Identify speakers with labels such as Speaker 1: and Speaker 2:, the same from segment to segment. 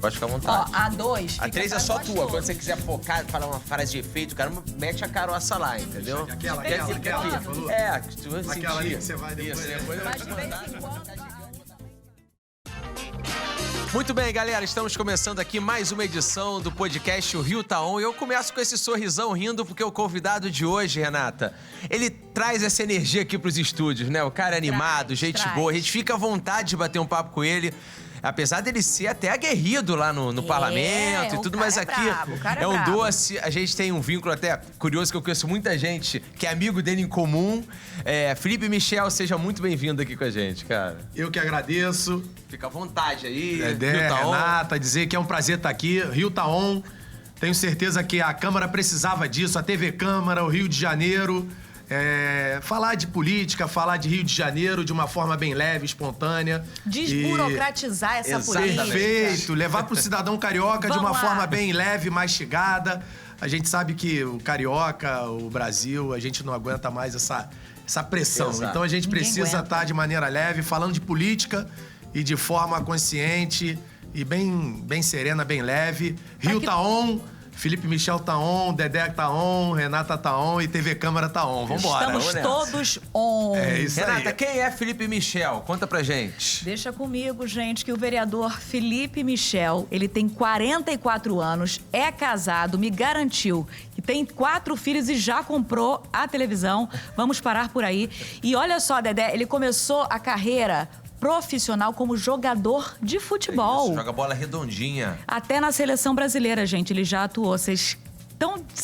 Speaker 1: Pode ficar à vontade.
Speaker 2: Ó, a 2...
Speaker 1: A 3 é só tua. Quando você quiser focar, falar uma frase de efeito, cara, mete a caroça lá, entendeu?
Speaker 3: Aquela falou?
Speaker 1: É, que tu vai sentir.
Speaker 3: Aquela ali que você vai depois.
Speaker 1: Isso, depois eu vou
Speaker 2: Mas
Speaker 1: te
Speaker 2: de vez
Speaker 1: mandar.
Speaker 2: em quando...
Speaker 1: Muito bem, galera, estamos começando aqui mais uma edição do podcast O Rio Tá On. Eu começo com esse sorrisão rindo porque o convidado de hoje, Renata, ele traz essa energia aqui pros estúdios, né? O cara é animado, gente boa, a gente fica à vontade de bater um papo com ele. Apesar dele ser até aguerrido lá no parlamento e tudo, mas aqui é um doce. A gente tem um vínculo até curioso, que eu conheço muita gente que é amigo dele em comum. Felipe Michel, seja muito bem-vindo aqui com a gente, cara.
Speaker 3: Eu que agradeço.
Speaker 1: Fica à vontade aí.
Speaker 3: Dedé, Renata, dizer que é um prazer estar aqui. Rio Tá On. Tenho certeza que a Câmara precisava disso, a TV Câmara, o Rio de Janeiro. Falar de política, falar de Rio de Janeiro de uma forma bem leve, espontânea.
Speaker 2: Desburocratizar essa política.
Speaker 3: Perfeito. Levar pro cidadão carioca de uma forma bem leve, mastigada. A gente sabe que o carioca, o Brasil, a gente não aguenta mais essa pressão.
Speaker 1: Exato.
Speaker 3: Então a gente precisa estar de maneira leve, falando de política e de forma consciente e bem serena, bem leve. Rio Tá On. Felipe Michel tá on, Dedé tá on, Renata tá on e TV Câmara tá on. Vambora.
Speaker 2: Estamos todos on.
Speaker 3: É isso aí.
Speaker 1: Renata, quem é Felipe Michel? Conta pra gente.
Speaker 2: Deixa comigo, gente, que o vereador Felipe Michel, ele tem 44 anos, é casado, me garantiu que tem 4 filhos e já comprou a televisão. Vamos parar por aí. E olha só, Dedé, ele começou a carreira profissional como jogador de futebol.
Speaker 1: Isso, joga bola redondinha.
Speaker 2: Até na seleção brasileira, gente, ele já atuou. Vocês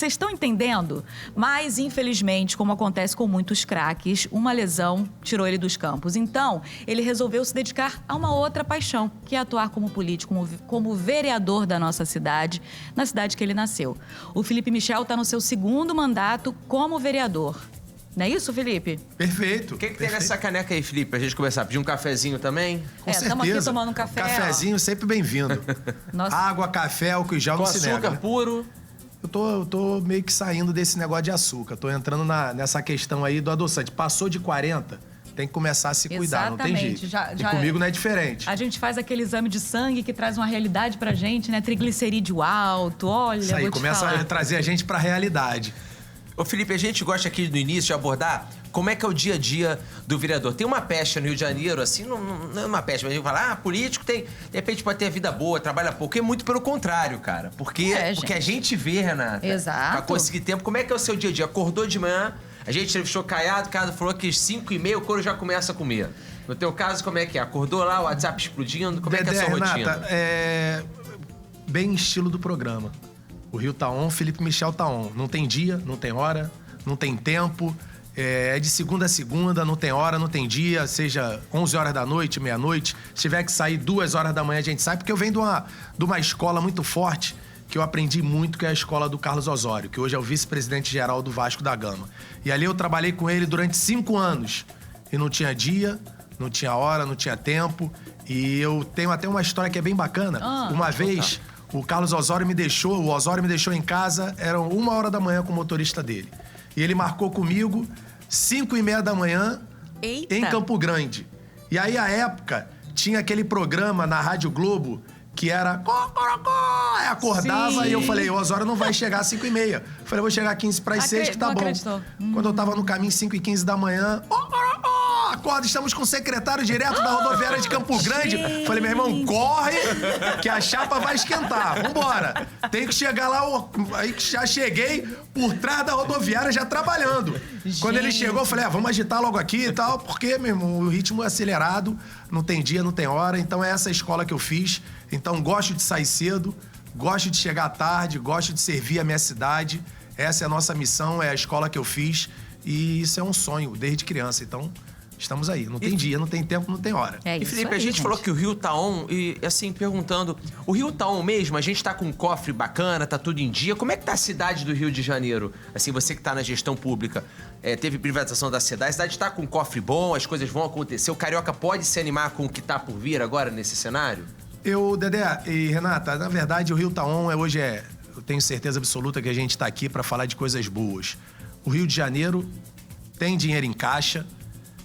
Speaker 2: estão entendendo? Mas, infelizmente, como acontece com muitos craques, uma lesão tirou ele dos campos. Então, ele resolveu se dedicar a uma outra paixão, que é atuar como político, como vereador da nossa cidade, na cidade que ele nasceu. O Felipe Michel está no seu 2º mandato como vereador. Não é isso, Felipe?
Speaker 3: Perfeito.
Speaker 1: O que tem nessa caneca aí, Felipe, pra gente começar? Pedir um cafezinho também?
Speaker 3: Com certeza.
Speaker 2: Estamos aqui tomando um café.
Speaker 3: Cafezinho sempre bem-vindo. Água, café, álcool gel não se nega.
Speaker 1: Com açúcar puro.
Speaker 3: Eu tô meio que saindo desse negócio de açúcar. Tô entrando nessa questão aí do adoçante. Passou de 40, tem que começar a se cuidar, não tem jeito. E comigo não é diferente.
Speaker 2: A gente faz aquele exame de sangue que traz uma realidade pra gente, né? Triglicerídeo alto, olha,
Speaker 3: isso aí, começa a trazer a gente pra realidade.
Speaker 1: Ô, Felipe, a gente gosta aqui no início de abordar como é que é o dia a dia do vereador. Tem uma pecha no Rio de Janeiro, assim, não é uma pecha, mas a gente fala, político tem, de repente pode ter a vida boa, trabalha pouco. É muito pelo contrário, cara. Porque a gente vê, Renata, pra conseguir tempo. Como é que é o seu dia a dia? Acordou de manhã, a gente entrevistou Caiado, falou que às 5h30 o couro já começa a comer. No teu caso, como é que é? Acordou lá, o WhatsApp explodindo? Como é que é a sua rotina?
Speaker 3: Renata, bem estilo do programa. O Rio tá on, Felipe Michel tá on. Não tem dia, não tem hora, não tem tempo. É de segunda a segunda, não tem hora, não tem dia. Seja 11 horas da noite, meia-noite. Se tiver que sair 2 horas da manhã, a gente sai. Porque eu venho de uma escola muito forte, que eu aprendi muito, que é a escola do Carlos Osório, que hoje é o vice-presidente-geral do Vasco da Gama. E ali eu trabalhei com ele durante 5 anos. E não tinha dia, não tinha hora, não tinha tempo. E eu tenho até uma história que é bem bacana. Uma vez... O Carlos Osório me deixou em casa, eram 1h da manhã com o motorista dele. E ele marcou comigo 5h30 da manhã em Campo Grande. E aí, à época, tinha aquele programa na Rádio Globo que era... Aí acordava e eu falei, o Osório não vai chegar às 5h30. Falei, vou chegar 15h para 6, que tá bom. Quando eu tava no caminho, 5h15 da manhã... Acorda, estamos com o secretário direto da rodoviária de Campo Grande. Falei, meu irmão, corre, que a chapa vai esquentar. Vambora. Tem que chegar lá, aí já cheguei por trás da rodoviária já trabalhando. Quando ele chegou, eu falei, vamos agitar logo aqui e tal, porque, meu irmão, o ritmo é acelerado, não tem dia, não tem hora. Então é essa escola que eu fiz. Então gosto de sair cedo, gosto de chegar tarde, gosto de servir a minha cidade. Essa é a nossa missão, é a escola que eu fiz. E isso é um sonho desde criança, então... Estamos aí. Não tem dia, não tem tempo, não tem hora.
Speaker 1: E, Felipe, a gente falou que o Rio tá on e, assim, perguntando... O Rio tá on mesmo? A gente tá com um cofre bacana, tá tudo em dia. Como é que tá a cidade do Rio de Janeiro? Assim, você que tá na gestão pública, teve privatização da cidade. A cidade tá com um cofre bom, as coisas vão acontecer. O carioca pode se animar com o que tá por vir agora nesse cenário?
Speaker 3: Dedé e Renata, na verdade, o Rio tá on hoje eu tenho certeza absoluta que a gente tá aqui pra falar de coisas boas. O Rio de Janeiro tem dinheiro em caixa,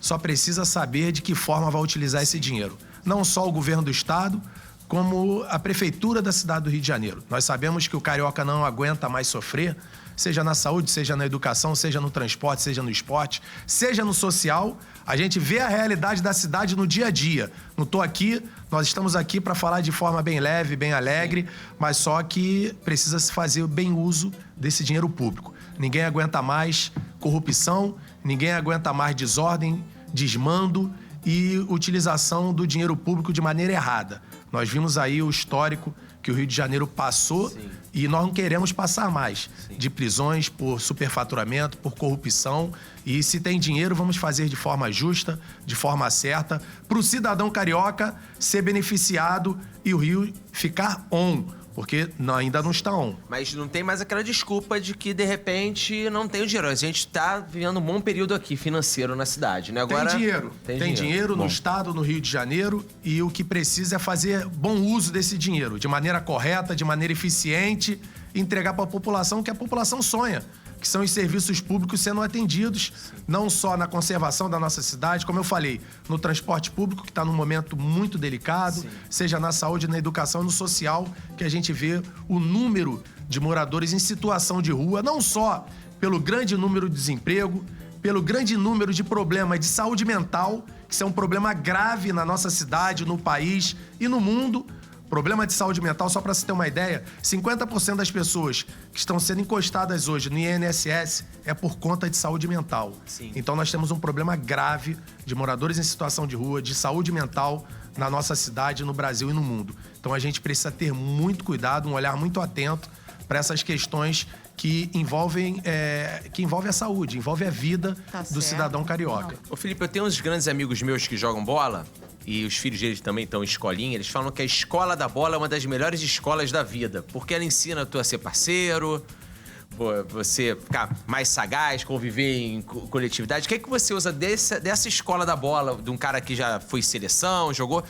Speaker 3: só precisa saber de que forma vai utilizar esse dinheiro. Não só o governo do estado, como a prefeitura da cidade do Rio de Janeiro. Nós sabemos que o carioca não aguenta mais sofrer, seja na saúde, seja na educação, seja no transporte, seja no esporte, seja no social. A gente vê a realidade da cidade no dia a dia. Não estou aqui, nós estamos aqui para falar de forma bem leve, bem alegre, mas só que precisa se fazer bem uso desse dinheiro público. Ninguém aguenta mais corrupção, ninguém aguenta mais desordem, desmando e utilização do dinheiro público de maneira errada. Nós vimos aí o histórico que o Rio de Janeiro passou. Sim. E nós não queremos passar mais. Sim. De prisões por superfaturamento, por corrupção. E se tem dinheiro, vamos fazer de forma justa, de forma certa, para o cidadão carioca ser beneficiado e o Rio ficar on. Porque ainda não está on.
Speaker 1: Mas não tem mais aquela desculpa de que, de repente, não tem o dinheiro. A gente está vivendo um bom período aqui financeiro na cidade, né? Agora,
Speaker 3: tem dinheiro. Tem dinheiro no estado, no Rio de Janeiro. E o que precisa é fazer bom uso desse dinheiro. De maneira correta, de maneira eficiente. Entregar para a população o que a população sonha. Que são os serviços públicos sendo atendidos, não só na conservação da nossa cidade, como eu falei, no transporte público, que está num momento muito delicado, seja na saúde, na educação, no social, que a gente vê o número de moradores em situação de rua, não só pelo grande número de desemprego, pelo grande número de problemas de saúde mental, que isso é um problema grave na nossa cidade, no país e no mundo. Problema de saúde mental, só para você ter uma ideia, 50% das pessoas que estão sendo encostadas hoje no INSS é por conta de saúde mental. Sim. Então nós temos um problema grave de moradores em situação de rua, de saúde mental na nossa cidade, no Brasil e no mundo. Então a gente precisa ter muito cuidado, um olhar muito atento para essas questões que envolvem a saúde, envolve a vida do cidadão carioca.
Speaker 1: Ô Felipe, eu tenho uns grandes amigos meus que jogam bola, e os filhos deles também estão em escolinha, eles falam que a escola da bola é uma das melhores escolas da vida, porque ela ensina tu a ser parceiro, você ficar mais sagaz, conviver em coletividade. O que é que você usa dessa escola da bola, de um cara que já foi seleção, jogou,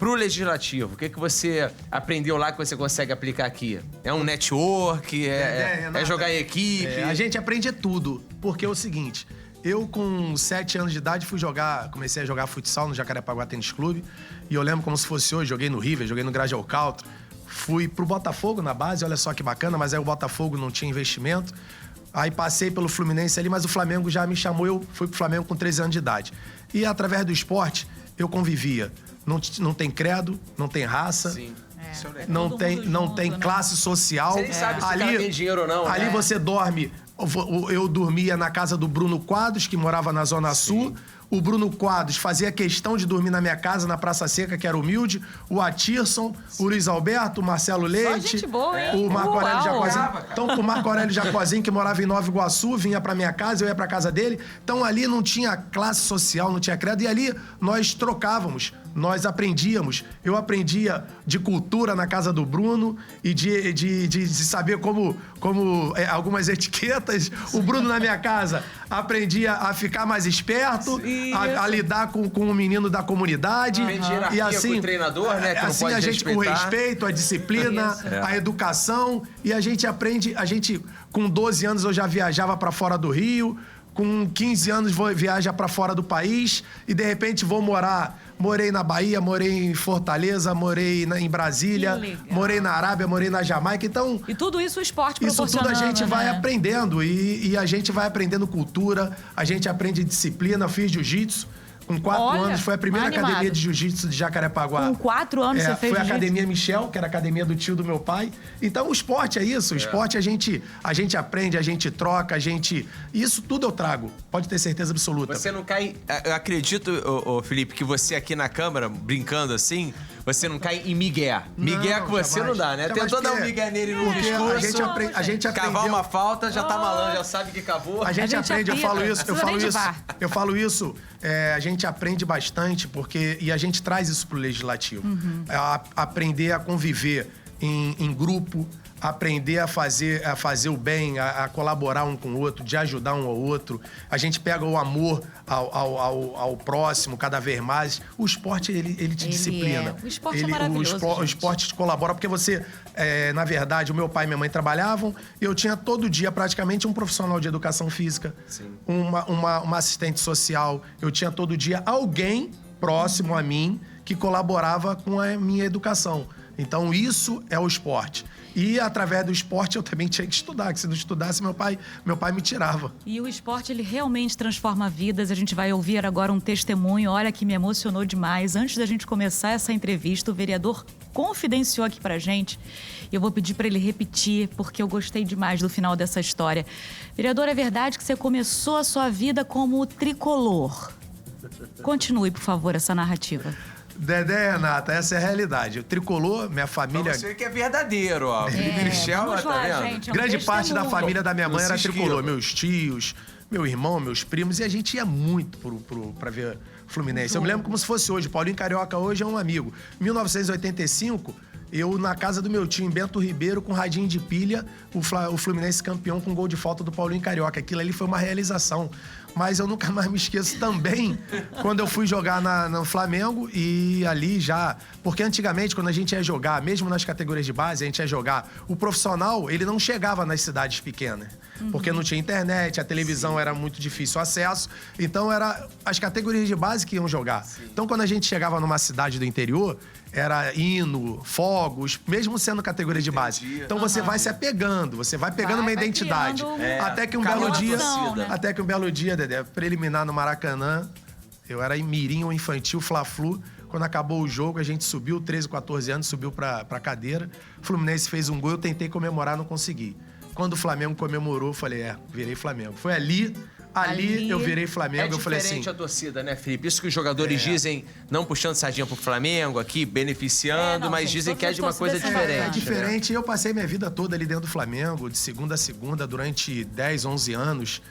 Speaker 1: pro legislativo? O que é que você aprendeu lá que você consegue aplicar aqui? É um network? É jogar em equipe?
Speaker 3: A gente aprende tudo, porque é o seguinte... Eu, com 7 anos de idade, comecei a jogar futsal no Jacarepaguá Tênis Clube. E eu lembro como se fosse hoje, joguei no River, joguei no Grajaú Caltro. Fui pro Botafogo na base, olha só que bacana, mas aí o Botafogo não tinha investimento. Aí passei pelo Fluminense ali, mas o Flamengo já me chamou, eu fui pro Flamengo com 13 anos de idade. E através do esporte, eu convivia. Não tem credo, não tem raça. Sim. Não tem classe social.
Speaker 1: Você nem sabe se o cara tem dinheiro ou não.
Speaker 3: Ali você dorme... Eu dormia na casa do Bruno Quadros, que morava na Zona Sul. O Bruno Quadros fazia questão de dormir na minha casa, na Praça Seca, que era humilde. O Atirson, o Luiz Alberto, o Marcelo Leite.
Speaker 2: Só gente boa, hein?
Speaker 3: O Marco Aurélio Jacozinho. Então, o Marco Aurélio Jacozinho, que morava em Nova Iguaçu, vinha pra minha casa, eu ia pra casa dele. Então, ali não tinha classe social, não tinha credo. E ali nós trocávamos. Nós aprendíamos. Eu aprendia de cultura na casa do Bruno e de saber como algumas etiquetas. O Bruno na minha casa aprendia a ficar mais esperto, a lidar com o menino da comunidade.
Speaker 1: E assim, com o treinador, né? Que
Speaker 3: assim
Speaker 1: não pode
Speaker 3: o respeito, a disciplina, a educação. E a gente aprende. Com 12 anos eu já viajava para fora do Rio. Com 15 anos viaja para fora do país e de repente morei na Bahia, morei em Fortaleza, morei em Brasília, morei na Arábia, morei na Jamaica, então...
Speaker 2: E tudo isso o esporte proporcionando,
Speaker 3: isso tudo a gente vai aprendendo e a gente vai aprendendo cultura, a gente aprende disciplina, fiz jiu-jitsu. Com 4 anos, foi a primeira academia de jiu-jitsu de Jacarepaguá.
Speaker 2: Com 4 anos você fez
Speaker 3: foi a
Speaker 2: jiu-jitsu?
Speaker 3: Academia Michel, que era a academia do tio do meu pai. Então, o esporte é isso. O esporte a gente aprende, a gente troca, Isso tudo eu trago. Pode ter certeza absoluta.
Speaker 1: Você não cai... Eu acredito, Felipe, que você aqui na câmera, brincando assim, você não cai em migué. Migué com você não dá, né? Tentou dar um migué nele no discurso.
Speaker 3: A gente aprendeu...
Speaker 1: Cavar uma falta, já tá malandro, já sabe que cavou.
Speaker 3: A gente aprende, eu falo isso. A gente aprende bastante e a gente traz isso pro legislativo. Aprender a conviver em grupo, aprender a fazer o bem, a colaborar um com o outro, de ajudar um ao outro. A gente pega o amor ao próximo cada vez mais. O esporte, ele te disciplina.
Speaker 2: O esporte é maravilhoso,
Speaker 3: o esporte te colabora, porque você, na verdade, o meu pai e minha mãe trabalhavam e eu tinha todo dia praticamente um profissional de educação física, uma assistente social. Eu tinha todo dia alguém próximo a mim que colaborava com a minha educação. Então, isso é o esporte. E, através do esporte, eu também tinha que estudar, que se não estudasse, meu pai me tirava.
Speaker 2: E o esporte, ele realmente transforma vidas. A gente vai ouvir agora um testemunho, olha, que me emocionou demais. Antes da gente começar essa entrevista, o vereador confidenciou aqui pra gente. E eu vou pedir para ele repetir, porque eu gostei demais do final dessa história. Vereador, é verdade que você começou a sua vida como tricolor. Continue, por favor, essa narrativa.
Speaker 3: Dedé, Renata, essa é a realidade. O tricolor, minha família...
Speaker 1: Pra você que é verdadeiro, ó. Felipe Michel,
Speaker 2: vamos
Speaker 1: tá
Speaker 2: lá,
Speaker 1: vendo?
Speaker 2: gente, é um
Speaker 3: Grande parte da
Speaker 2: testemunho.
Speaker 3: família da minha mãe era
Speaker 1: Francisco.
Speaker 3: tricolor. Meus tios, meu irmão, meus primos. E a gente ia muito pra ver Fluminense. Eu me lembro como se fosse hoje. Paulinho Carioca hoje é um amigo. Em 1985... eu, na casa do meu tio, em Bento Ribeiro, com radinho de pilha, o Fluminense campeão com gol de falta do Paulinho Carioca. Aquilo ali foi uma realização. Mas eu nunca mais me esqueço também quando eu fui jogar no Flamengo e ali já... Porque antigamente, quando a gente ia jogar, mesmo nas categorias de base, a gente ia jogar, o profissional, ele não chegava nas cidades pequenas. Porque não tinha internet, a televisão era muito difícil o acesso. Então, era as categorias de base que iam jogar. Então, quando a gente chegava numa cidade do interior... era hino, fogos, mesmo sendo categoria de base. Então você vai se apegando, você vai pegando uma identidade. Até que um belo dia,
Speaker 2: né?
Speaker 3: até que um belo dia, Dedé, preliminar no Maracanã, eu era em mirim ou infantil, Fla-Flu. Quando acabou o jogo, a gente subiu, 13, 14 anos, subiu pra cadeira. O Fluminense fez um gol, eu tentei comemorar, não consegui. Quando o Flamengo comemorou, eu falei, virei Flamengo. Foi ali eu virei Flamengo, eu falei assim...
Speaker 1: É diferente a torcida, né, Felipe? Isso que os jogadores dizem, não puxando sardinha pro Flamengo aqui, beneficiando, mas
Speaker 2: gente,
Speaker 1: dizem que é de uma coisa diferente.
Speaker 3: É diferente. Eu passei minha vida toda ali dentro do Flamengo, de segunda a segunda, durante 10, 11 anos,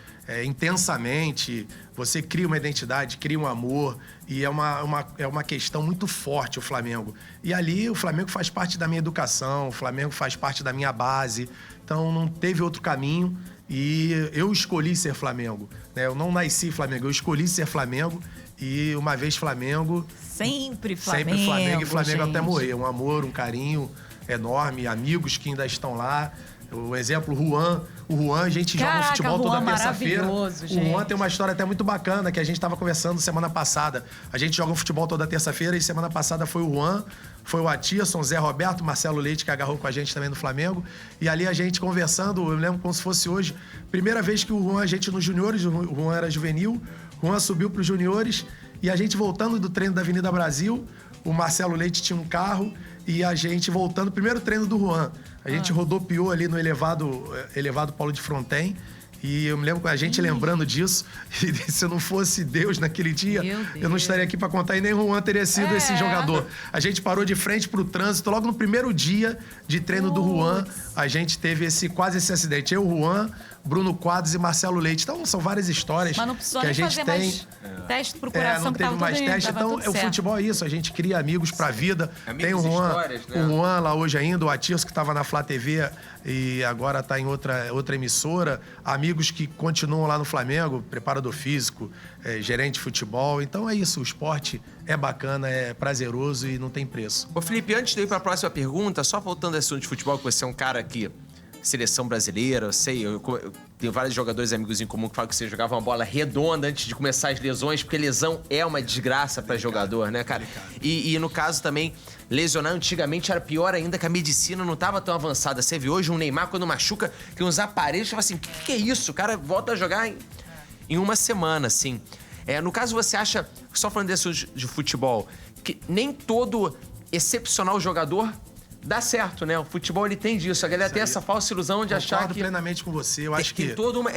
Speaker 3: intensamente. Você cria uma identidade, cria um amor, e é uma questão muito forte o Flamengo. E ali o Flamengo faz parte da minha educação, o Flamengo faz parte da minha base, então não teve outro caminho. E eu escolhi ser Flamengo, né? Eu não nasci Flamengo, eu escolhi ser Flamengo. E uma vez Flamengo...
Speaker 2: Sempre Flamengo,
Speaker 3: sempre Flamengo e Flamengo
Speaker 2: gente.
Speaker 3: até morrer. Um amor, um carinho enorme, amigos que ainda estão lá. O exemplo, o Juan, a gente joga
Speaker 2: Caraca,
Speaker 3: futebol toda
Speaker 2: Juan,
Speaker 3: terça-feira.
Speaker 2: maravilhoso,
Speaker 3: O
Speaker 2: gente.
Speaker 3: Juan tem uma história até muito bacana, que a gente estava conversando semana passada. A gente joga futebol toda terça-feira e semana passada foi o Juan, foi o Atirson, Zé Roberto, Marcelo Leite, que agarrou com a gente também no Flamengo. E ali a gente conversando, eu lembro como se fosse hoje, primeira vez que o Juan, a gente nos juniores, o Juan era juvenil, o Juan subiu para os juniores e a gente voltando do treino da Avenida Brasil, o Marcelo Leite tinha um carro e a gente voltando, primeiro treino do Juan. A gente rodopiou ali no elevado Paulo de Fronten. E eu me lembro com a gente lembrando disso. E se eu não fosse Deus naquele dia, eu não estaria aqui para contar e nem o Juan teria sido esse jogador. A gente parou de frente pro trânsito. Logo no primeiro dia de treino do Juan, a gente teve quase esse acidente. Eu, Juan, Bruno Quadros e Marcelo Leite. Então, são várias histórias
Speaker 2: Mas não precisou
Speaker 3: que a
Speaker 2: nem
Speaker 3: gente
Speaker 2: fazer
Speaker 3: tem.
Speaker 2: mais teste de procuração,
Speaker 3: Não
Speaker 2: que
Speaker 3: teve
Speaker 2: tava
Speaker 3: mais
Speaker 2: tudo
Speaker 3: teste.
Speaker 2: tava
Speaker 3: Então,
Speaker 2: tudo
Speaker 3: o
Speaker 2: certo.
Speaker 3: futebol é isso. A gente cria amigos pra vida.
Speaker 1: Amigos
Speaker 3: Tem o
Speaker 1: e
Speaker 3: Juan,
Speaker 1: histórias, né?
Speaker 3: o Juan lá hoje ainda, o Atirson, que estava na Flá TV e agora está em outra emissora. Amigos que continuam lá no Flamengo, preparador físico, gerente de futebol. Então é isso, o esporte é bacana, é prazeroso e não tem preço.
Speaker 1: Ô, Felipe, antes de ir pra próxima pergunta, só voltando ao assunto de futebol, que você é um cara que... Seleção brasileira, eu sei, eu tenho vários jogadores amigos em comum que falam que você jogava uma bola redonda antes de começar as lesões, porque lesão é uma desgraça pra jogador, né, cara? E no caso também, lesionar antigamente era pior ainda, que a medicina não tava tão avançada. Você vê hoje um Neymar, quando machuca, tem uns aparelhos, fala assim, o que é isso? O cara volta a jogar em uma semana, assim. No caso, você acha, só falando desse de futebol, que nem todo excepcional jogador dá certo, né? O futebol, ele tem disso. A galera tem essa falsa ilusão de achar
Speaker 3: Concordo
Speaker 1: que...
Speaker 3: plenamente com você. Eu acho que...
Speaker 1: Tem todo uma...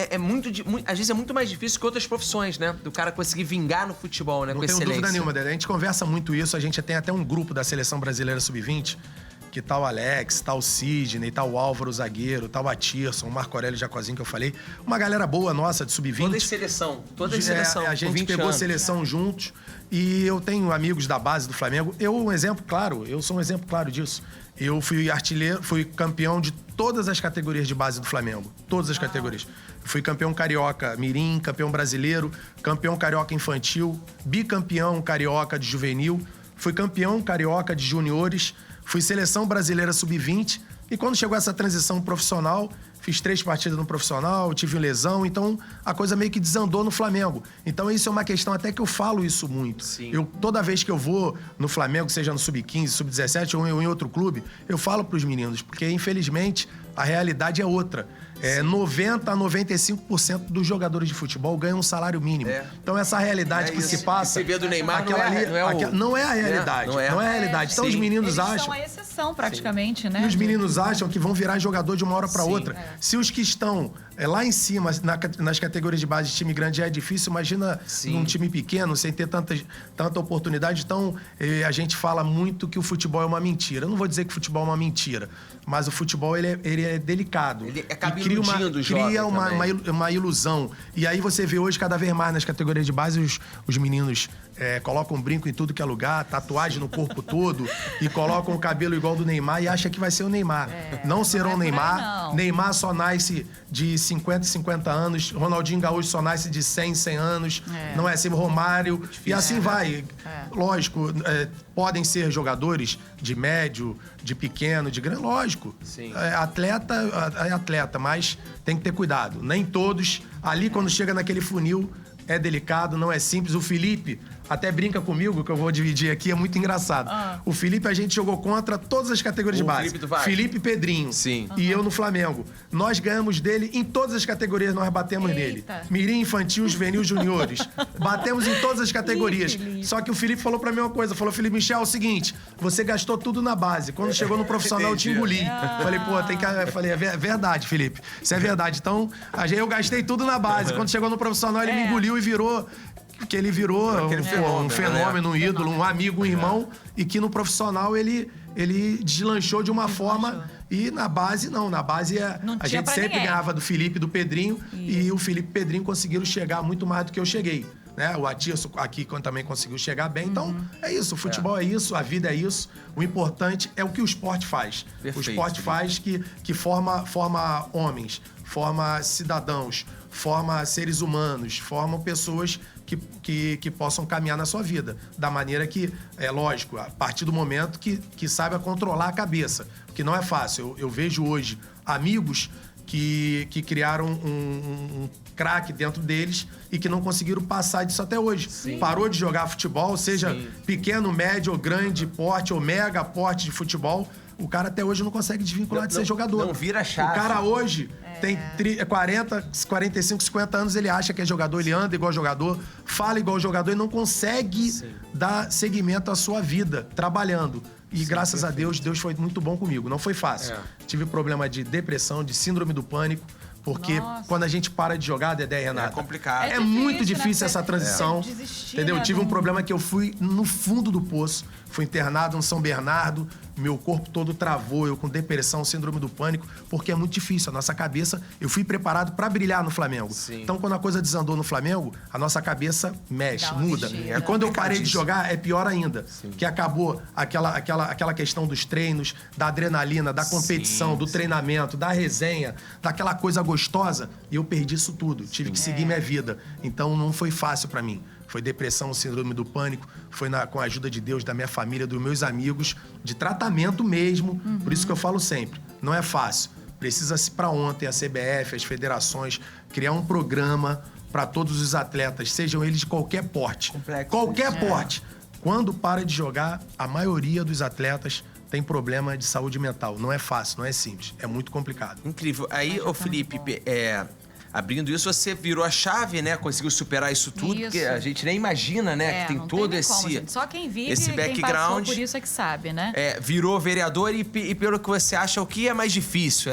Speaker 1: às vezes é muito mais difícil que outras profissões, né? Do cara conseguir vingar no futebol, né?
Speaker 3: Não
Speaker 1: com
Speaker 3: tenho
Speaker 1: excelência.
Speaker 3: dúvida nenhuma, Dedé. A gente conversa muito isso. A gente tem até um grupo da Seleção Brasileira Sub-20, que tá o Alex, tá o Sidney, tá o Álvaro, o zagueiro, tá o Atirson, o Marco Aurélio Jacozinho, que eu falei. Uma galera boa nossa de Sub-20.
Speaker 1: Toda em seleção.
Speaker 3: A gente pegou
Speaker 1: anos.
Speaker 3: seleção juntos. E eu tenho amigos da base do Flamengo. Eu sou um exemplo claro disso. Eu fui artilheiro, fui campeão de todas as categorias de base do Flamengo. Todas as categorias. Fui campeão carioca mirim, campeão brasileiro, campeão carioca infantil, bicampeão carioca de juvenil, fui campeão carioca de juniores, fui seleção brasileira sub-20. E quando chegou essa transição profissional, fiz 3 partidas no profissional, tive lesão, então a coisa meio que desandou no Flamengo. Então isso é uma questão até que eu falo isso muito.
Speaker 1: Sim.
Speaker 3: Toda vez que eu vou no Flamengo, seja no Sub-15, Sub-17 ou em outro clube, eu falo pros meninos, porque infelizmente a realidade é outra. 90 a 95% dos jogadores de futebol ganham um salário mínimo. Então essa realidade que se passa...
Speaker 1: Você vê do Neymar,
Speaker 3: não é a realidade. Não é a realidade. Então os meninos acham...
Speaker 2: Eles são a exceção praticamente, né?
Speaker 3: E os meninos acham que vão virar jogador de uma hora para outra. Se os que estão lá em cima, nas categorias de base de time grande já é difícil, imagina num time pequeno, sem ter tanta oportunidade. Então, a gente fala muito que o futebol é uma mentira. Eu não vou dizer que o futebol é uma mentira, mas o futebol ele é delicado.
Speaker 1: Ele
Speaker 3: cria uma ilusão. E aí você vê hoje, cada vez mais nas categorias de base, os meninos colocam um brinco em tudo que é lugar, tatuagem no corpo todo, e colocam o cabelo igual do Neymar e acha que vai ser o Neymar. Não serão o Neymar.
Speaker 2: Não.
Speaker 3: Neymar só nasce de 50 anos. Ronaldinho Gaúcho só nasce de 100 anos. Não é assim, Romário. Difícil, e assim vai. Lógico, podem ser jogadores de médio, de pequeno, de grande. Lógico. Atleta é atleta, mas tem que ter cuidado. Nem todos. Ali, quando chega naquele funil, é delicado, não é simples. O Felipe até brinca comigo, que eu vou dividir aqui, é muito engraçado. O Felipe, a gente jogou contra todas as categorias de base. Felipe e Pedrinho.
Speaker 1: Sim.
Speaker 3: E eu no Flamengo. Nós ganhamos dele em todas as categorias, nós batemos nele. Mirim, infantil, juvenil, juniores. Batemos em todas as categorias. Só que o Felipe falou pra mim uma coisa, falou, Felipe Michel, é o seguinte, você gastou tudo na base. Quando chegou no profissional, eu te engoli. Falei, pô, tem que... Falei, é verdade, Felipe. Isso é verdade. Então, eu gastei tudo na base. Quando chegou no profissional, ele me engoliu e virou... Que ele virou um fenômeno, um ídolo, um amigo, um irmão, e que no profissional ele deslanchou de uma forma, e na base não. Na base a gente sempre ganhava do Felipe e do Pedrinho, e o Felipe e o Pedrinho conseguiram chegar muito mais do que eu cheguei. Né? O Atirso aqui também conseguiu chegar bem. Então, é isso. O futebol é isso, a vida é isso. O importante é o que o esporte faz.
Speaker 1: Perfeito.
Speaker 3: O esporte faz que forma homens, forma cidadãos, forma seres humanos, forma pessoas que possam caminhar na sua vida. Da maneira que, é lógico, a partir do momento que saiba controlar a cabeça. Porque não é fácil. Eu vejo hoje amigos que criaram um craque dentro deles e que não conseguiram passar disso até hoje. Parou de jogar futebol, seja pequeno, médio ou grande porte ou mega porte de futebol, o cara até hoje não consegue desvincular de ser jogador.
Speaker 1: Não vira chave.
Speaker 3: O cara hoje tem 40, 45, 50 anos, ele acha que é jogador, ele anda igual jogador, fala igual jogador e não consegue dar seguimento à sua vida, trabalhando. E graças a Deus, Deus foi muito bom comigo. Não foi fácil. Tive problema de depressão, de síndrome do pânico. Porque quando a gente para de jogar, Dedé e Renata...
Speaker 1: É complicado.
Speaker 3: É muito difícil essa transição. Entendeu?
Speaker 2: Né?
Speaker 3: Tive um problema que eu fui no fundo do poço. Fui internado no São Bernardo. Meu corpo todo travou. Eu com depressão, síndrome do pânico. Porque é muito difícil. A nossa cabeça... Eu fui preparado pra brilhar no Flamengo. Então, quando a coisa desandou no Flamengo, a nossa cabeça mexe, muda. E quando eu parei de jogar, é pior ainda. Que acabou aquela questão dos treinos, da adrenalina, da competição, do treinamento, da resenha, daquela coisa gostosa, e eu perdi isso tudo. Tive que seguir minha vida. Então não foi fácil pra mim. Foi depressão, síndrome do pânico, foi com a ajuda de Deus, da minha família, dos meus amigos, de tratamento mesmo. Por isso que eu falo sempre, não é fácil. Precisa-se pra ontem a CBF, as federações, criar um programa para todos os atletas, sejam eles de qualquer porte. Qualquer porte. Quando para de jogar, a maioria dos atletas tem problema de saúde mental. Não é fácil, não é simples. É muito complicado.
Speaker 1: Incrível. Aí, ô Felipe, abrindo isso, você virou a chave, né? Conseguiu superar isso tudo, porque a gente nem imagina, né? Que tem todo esse...
Speaker 2: Só quem vive,
Speaker 1: esse background,
Speaker 2: quem passou por isso é que sabe, né?
Speaker 1: Virou vereador e pelo que você acha, o que é mais difícil?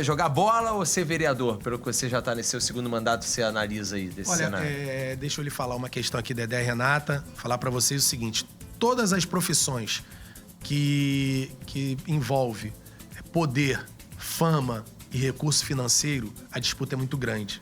Speaker 1: Jogar bola ou ser vereador? Pelo que você já tá nesse seu segundo mandato, você analisa aí desse cenário.
Speaker 3: Deixa eu lhe falar uma questão aqui, Dedé e Renata, falar pra vocês o seguinte. Todas as profissões que envolve poder, fama e recurso financeiro, a disputa é muito grande.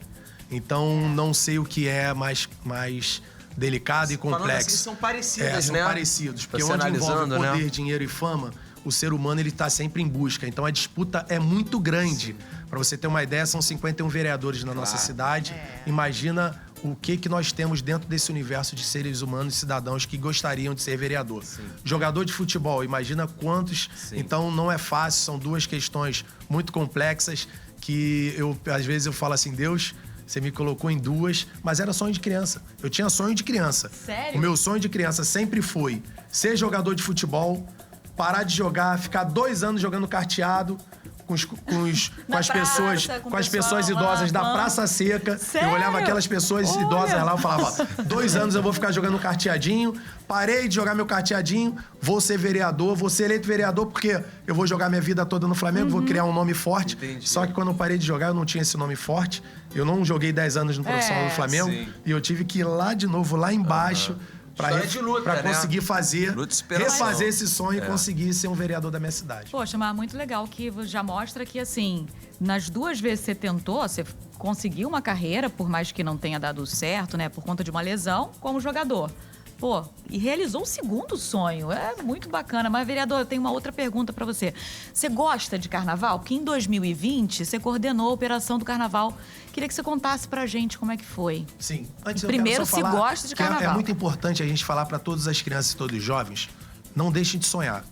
Speaker 3: Então, não sei o que é mais delicado e complexo.
Speaker 1: Assim, são parecidas,
Speaker 3: né? São parecidos, porque onde envolve poder, dinheiro e fama, o ser humano ele tá sempre em busca. Então, a disputa é muito grande. Para você ter uma ideia, são 51 vereadores na nossa cidade. Imagina o que nós temos dentro desse universo de seres humanos e cidadãos que gostariam de ser vereador. Jogador de futebol, imagina quantos. Então, não é fácil, são duas questões muito complexas que às vezes eu falo assim, Deus, você me colocou em duas, mas era sonho de criança. Eu tinha sonho de criança.
Speaker 2: Sério?
Speaker 3: O meu sonho de criança sempre foi ser jogador de futebol, parar de jogar, ficar 2 anos jogando carteado com as pessoas idosas da Praça Seca.
Speaker 2: Sério?
Speaker 3: Eu olhava aquelas pessoas idosas lá e falava, 2 anos eu vou ficar jogando carteadinho, parei de jogar meu carteadinho, vou ser vereador, vou ser eleito vereador porque eu vou jogar minha vida toda no Flamengo, vou criar um nome forte.
Speaker 1: Entendi.
Speaker 3: Só que quando eu parei de jogar, eu não tinha esse nome forte. Eu não joguei 10 anos no profissional do Flamengo.
Speaker 1: Sim.
Speaker 3: E eu tive que ir lá de novo, lá embaixo,
Speaker 1: História de luta,
Speaker 3: pra
Speaker 1: né?
Speaker 3: conseguir fazer,
Speaker 1: Luta e superação.
Speaker 3: refazer esse sonho e conseguir ser um vereador da minha cidade.
Speaker 2: Poxa, mas muito legal que já mostra que, assim, nas 2 vezes que você tentou, você conseguiu uma carreira, por mais que não tenha dado certo, né, por conta de uma lesão, como jogador. Pô, e realizou o segundo sonho. É muito bacana. Mas, vereador, eu tenho uma outra pergunta pra você. Você gosta de carnaval? Porque em 2020 você coordenou a operação do carnaval. Queria que você contasse pra gente como é que foi.
Speaker 3: Sim. Antes eu
Speaker 2: Primeiro,
Speaker 3: quero só
Speaker 2: se
Speaker 3: falar
Speaker 2: gosta de
Speaker 3: que
Speaker 2: carnaval.
Speaker 3: É muito importante a gente falar pra todas as crianças e todos os jovens, não deixem de sonhar.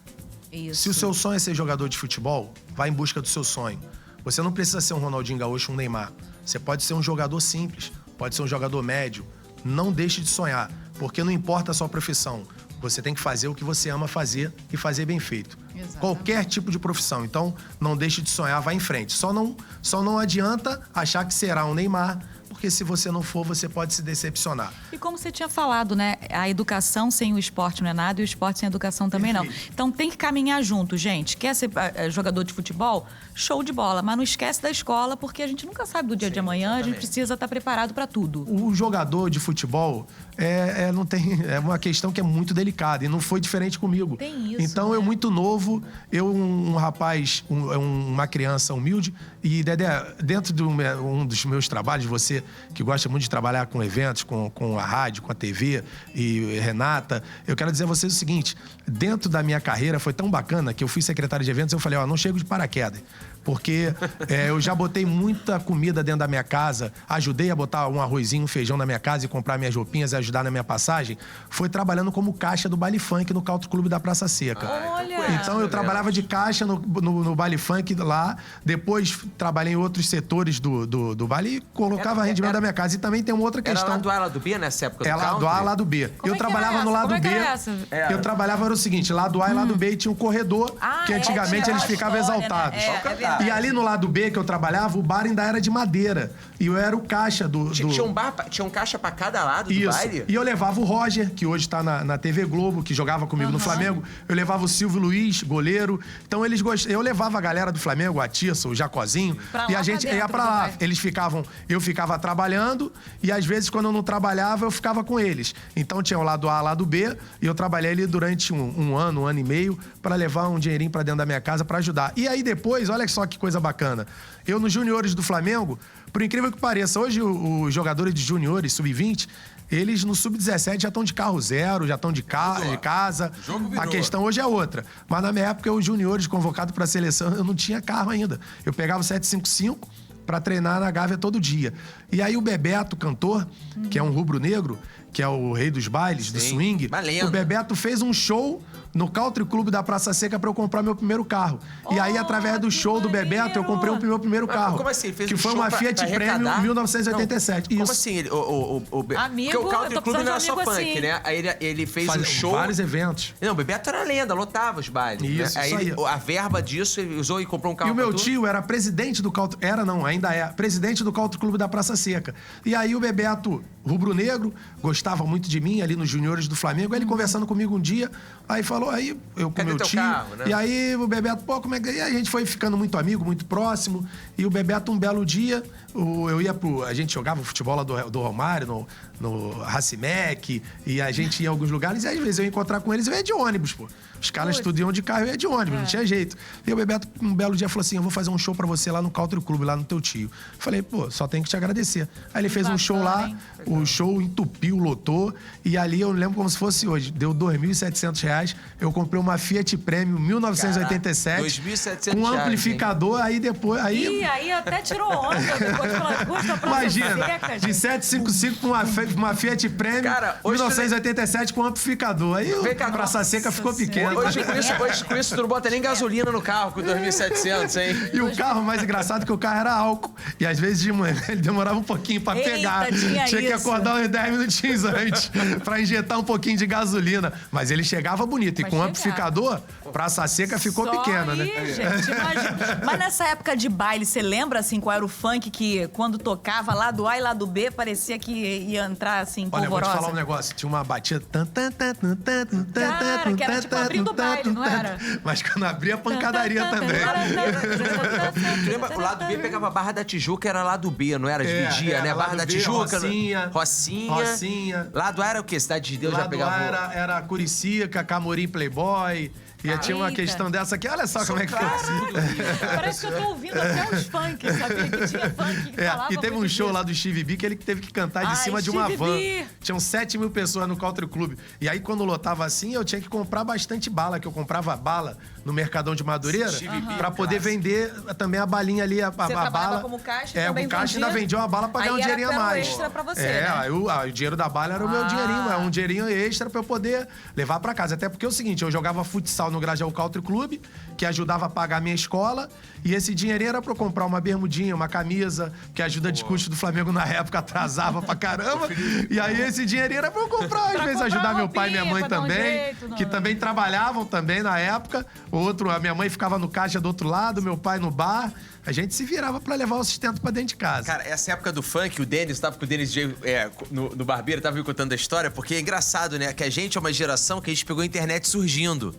Speaker 2: Isso.
Speaker 3: Se o seu sonho é ser jogador de futebol, vá em busca do seu sonho. Você não precisa ser um Ronaldinho Gaúcho, um Neymar. Você pode ser um jogador simples, pode ser um jogador médio. Não deixe de sonhar, porque não importa a sua profissão. Você tem que fazer o que você ama fazer e fazer bem feito.
Speaker 2: Exatamente.
Speaker 3: Qualquer tipo de profissão. Então, não deixe de sonhar, vá em frente. Só não adianta achar que será um Neymar, porque se você não for, você pode se decepcionar.
Speaker 2: E como você tinha falado, né? A educação sem o esporte não é nada e o esporte sem a educação também não. Então tem que caminhar junto, gente. Quer ser jogador de futebol? Show de bola. Mas não esquece da escola, porque a gente nunca sabe do dia de amanhã.
Speaker 1: exatamente.
Speaker 2: A gente precisa estar preparado para tudo.
Speaker 3: O jogador de futebol é uma questão que é muito delicada e não foi diferente comigo.
Speaker 2: Tem isso,
Speaker 3: Então,
Speaker 2: né?
Speaker 3: eu muito novo, um rapaz, uma criança humilde e, Dedé, dentro de um dos meus trabalhos, você que gosta muito de trabalhar com eventos, com a rádio, com a TV e Renata, eu quero dizer a vocês o seguinte, dentro da minha carreira foi tão bacana que eu fui secretário de eventos e eu falei, não chego de paraquedas. Porque eu já botei muita comida dentro da minha casa, ajudei a botar um arrozinho, um feijão na minha casa e comprar minhas roupinhas e ajudar na minha passagem. Foi trabalhando como caixa do baile funk no Country Clube da Praça Seca.
Speaker 2: Olha!
Speaker 3: Então eu trabalhava de caixa no baile funk lá, depois trabalhei em outros setores do baile e colocava rendimento da minha casa. E também tem uma outra questão.
Speaker 1: Era lá do A, lá do B nessa época do
Speaker 3: Ela do A, lá do B.
Speaker 2: Como
Speaker 3: Eu
Speaker 2: é que
Speaker 3: trabalhava
Speaker 2: era
Speaker 3: no
Speaker 2: essa?
Speaker 3: lado
Speaker 2: Como é
Speaker 3: B.
Speaker 2: que era essa?
Speaker 3: Eu trabalhava era o seguinte, lado A e lado B e tinha um corredor que antigamente
Speaker 2: tinha
Speaker 3: eles
Speaker 2: uma
Speaker 3: ficavam
Speaker 2: história,
Speaker 3: exaltados.
Speaker 2: né? É verdade.
Speaker 3: E ali no lado B que eu trabalhava, o bar ainda era de madeira. E eu era o caixa do...
Speaker 1: Tinha um caixa pra cada lado do
Speaker 3: Isso.
Speaker 1: baile?
Speaker 3: E eu levava o Roger, que hoje tá na TV Globo, que jogava comigo no Flamengo. Eu levava o Silvio Luiz, goleiro. Então eu levava a galera do Flamengo, a Tissa, o Jacozinho.
Speaker 2: Pra
Speaker 3: E
Speaker 2: lá
Speaker 3: a gente
Speaker 2: pra
Speaker 3: ia
Speaker 2: dentro
Speaker 3: pra
Speaker 2: do
Speaker 3: lá.
Speaker 2: bairro.
Speaker 3: Eu ficava trabalhando e às vezes quando eu não trabalhava, eu ficava com eles. Então tinha o lado A, lado B. E eu trabalhei ali durante um ano e meio pra levar um dinheirinho pra dentro da minha casa pra ajudar. E aí depois, olha só que coisa bacana. Eu nos juniores do Flamengo, por incrível que pareça, hoje os jogadores de juniores, sub-20, eles no sub-17 já estão de carro zero, já estão de casa.
Speaker 1: O jogo virou.
Speaker 3: A questão hoje é outra. Mas na minha época, os juniores convocados pra seleção, eu não tinha carro ainda. Eu pegava o 755 pra treinar na Gávea todo dia. E aí o Bebeto, cantor, que é um rubro-negro, que é o rei dos bailes, do swing,
Speaker 1: uma lenda.
Speaker 3: o Bebeto fez um show no Country Clube da Praça Seca pra eu comprar meu primeiro carro. E aí, através do show do Bebeto, eu comprei o meu primeiro
Speaker 1: Mas
Speaker 3: carro.
Speaker 1: como assim? Ele fez
Speaker 3: que
Speaker 1: um
Speaker 3: foi
Speaker 1: show
Speaker 3: uma
Speaker 1: pra
Speaker 3: Fiat Premium
Speaker 1: arrecadar?
Speaker 3: 1987.
Speaker 1: Como
Speaker 3: Isso.
Speaker 1: assim?
Speaker 2: Amigo,
Speaker 1: porque o
Speaker 2: eu
Speaker 1: Country
Speaker 2: tô
Speaker 1: Clube não era
Speaker 2: precisando
Speaker 1: só
Speaker 2: de um amigo
Speaker 1: funk,
Speaker 2: assim.
Speaker 1: né? Aí ele fez um show...
Speaker 3: Vários eventos.
Speaker 1: Não, o Bebeto era lenda, lotava os bailes.
Speaker 3: Isso,
Speaker 1: né?
Speaker 3: isso aí.
Speaker 1: A verba disso, ele usou e comprou um carro
Speaker 3: E o meu
Speaker 1: pra tu?
Speaker 3: tio era presidente do Country... ainda é. Presidente do Country Clube da Praça Seca. E aí o Bebeto, rubro-negro, gostava muito de mim ali nos juniores do Flamengo. Ele conversando comigo um dia, aí falou, aí eu com
Speaker 1: Cadê
Speaker 3: meu
Speaker 1: teu
Speaker 3: tio...
Speaker 1: carro, né?
Speaker 3: E aí o Bebeto, como é que... E a gente foi ficando muito amigo, muito próximo. E o Bebeto, um belo dia, a gente jogava futebol lá do Romário, no Racimec, e a gente ia em alguns lugares, e às vezes eu ia encontrar com eles, eu ia de ônibus, pô. Os caras estudiam de carro, eu ia de ônibus, não tinha jeito. E o Bebeto, um belo dia, falou assim, eu vou fazer um show pra você lá no Country Clube, lá no teu tio. Falei, pô, só tenho que te agradecer. Aí ele fez um show lá, o show entupiu, lotou, e ali eu lembro como se fosse hoje, deu R$ 2.700 R$2.700. Eu comprei uma Fiat Premium 1987.
Speaker 1: R$2.700.
Speaker 3: Com amplificador, aí depois...
Speaker 2: Ih, aí até tirou onda. Depois de falar, gosta pra
Speaker 3: Imagina,
Speaker 2: seca,
Speaker 3: de 755 com uma Fiat Premium,
Speaker 1: Cara, hoje
Speaker 3: 1987 com amplificador. Aí
Speaker 1: Vem cá,
Speaker 3: o Praça Seca ficou pequeno.
Speaker 1: Hoje com isso tu não bota nem gasolina no carro com 2.700, hein?
Speaker 3: E o carro, mais engraçado, que o carro era álcool. E às vezes de manhã ele demorava um pouquinho pra
Speaker 2: Eita,
Speaker 3: pegar.
Speaker 2: tinha
Speaker 3: que
Speaker 2: isso.
Speaker 3: acordar uns 10 minutinhos antes pra injetar um pouquinho de gasolina. Mas ele chegava bonito. E
Speaker 2: Mas
Speaker 3: com o
Speaker 2: chegava.
Speaker 3: amplificador, Praça Seca ficou
Speaker 2: Só
Speaker 3: pequena,
Speaker 2: aí,
Speaker 3: né?
Speaker 2: gente, imagina. Mas nessa época de baile, você lembra, assim, qual era o funk que, quando tocava lá do A e lá do B, parecia que ia entrar, assim,
Speaker 3: Olha, eu vou te
Speaker 2: polvorosa?
Speaker 3: falar um negócio. Tinha uma batida...
Speaker 2: Cara, que era tipo abrindo o baile, não era?
Speaker 3: Mas quando abria, pancadaria também.
Speaker 1: Tu lembra? O lado B pegava a Barra da Tijuca, era lado B, não era? Dividia, né?
Speaker 3: lado
Speaker 1: Barra da
Speaker 3: B,
Speaker 1: Tijuca.
Speaker 3: Rocinha.
Speaker 1: Rocinha. Lado A era o quê? Cidade de Deus já
Speaker 3: Lá do
Speaker 1: pegava...
Speaker 3: ar era Curicica, Camorim Playboy. E tinha uma
Speaker 2: Eita.
Speaker 3: questão dessa aqui. Olha só como é que foi.
Speaker 2: Parece que eu tô ouvindo até os funk, sabia? Que tinha funk que falava
Speaker 3: E teve um
Speaker 2: muito
Speaker 3: show
Speaker 2: disso.
Speaker 3: lá do Steve B que ele teve que cantar de
Speaker 2: Ai,
Speaker 3: cima de uma
Speaker 2: Steve
Speaker 3: van.
Speaker 2: B.
Speaker 3: Tinham 7 mil pessoas no Country Club. E aí, quando lotava assim, eu tinha que comprar bastante bala, que eu comprava bala no Mercadão de Madureira
Speaker 1: Steve B,
Speaker 3: pra poder vender também a balinha ali, a
Speaker 2: trabalhava
Speaker 3: bala.
Speaker 2: como caixa,
Speaker 3: É,
Speaker 2: também
Speaker 3: com caixa
Speaker 2: vendia.
Speaker 3: ainda vendia uma bala pra ganhar
Speaker 2: Aí
Speaker 3: um
Speaker 2: era
Speaker 3: dinheirinho a
Speaker 2: pelo
Speaker 3: mais.
Speaker 2: extra pra você,
Speaker 3: É,
Speaker 2: né?
Speaker 3: aí o dinheiro da bala era o meu dinheirinho, é um dinheirinho extra pra eu poder levar pra casa. Até porque é o seguinte, eu jogava futsal no Grajaú Country Club, que ajudava a pagar a minha escola, e esse dinheirinho era pra eu comprar uma bermudinha, uma camisa, que a ajuda de custo do Flamengo na época atrasava pra caramba. E aí esse dinheirinho era pra eu comprar, às
Speaker 2: Pra
Speaker 3: vezes
Speaker 2: comprar
Speaker 3: ajudar
Speaker 2: uma
Speaker 3: meu pai e minha mãe
Speaker 2: roupinha, pra dar um
Speaker 3: também,
Speaker 2: jeito, não.
Speaker 3: que também trabalhavam também na época. A minha mãe ficava no caixa do outro lado, meu pai no bar. A gente se virava pra levar o sustento pra dentro de casa.
Speaker 1: Cara, essa época do funk, o Denis, tava com o Denis no Barbeiro, tava me contando a história, porque é engraçado, né? Que a gente é uma geração que a gente pegou a internet surgindo.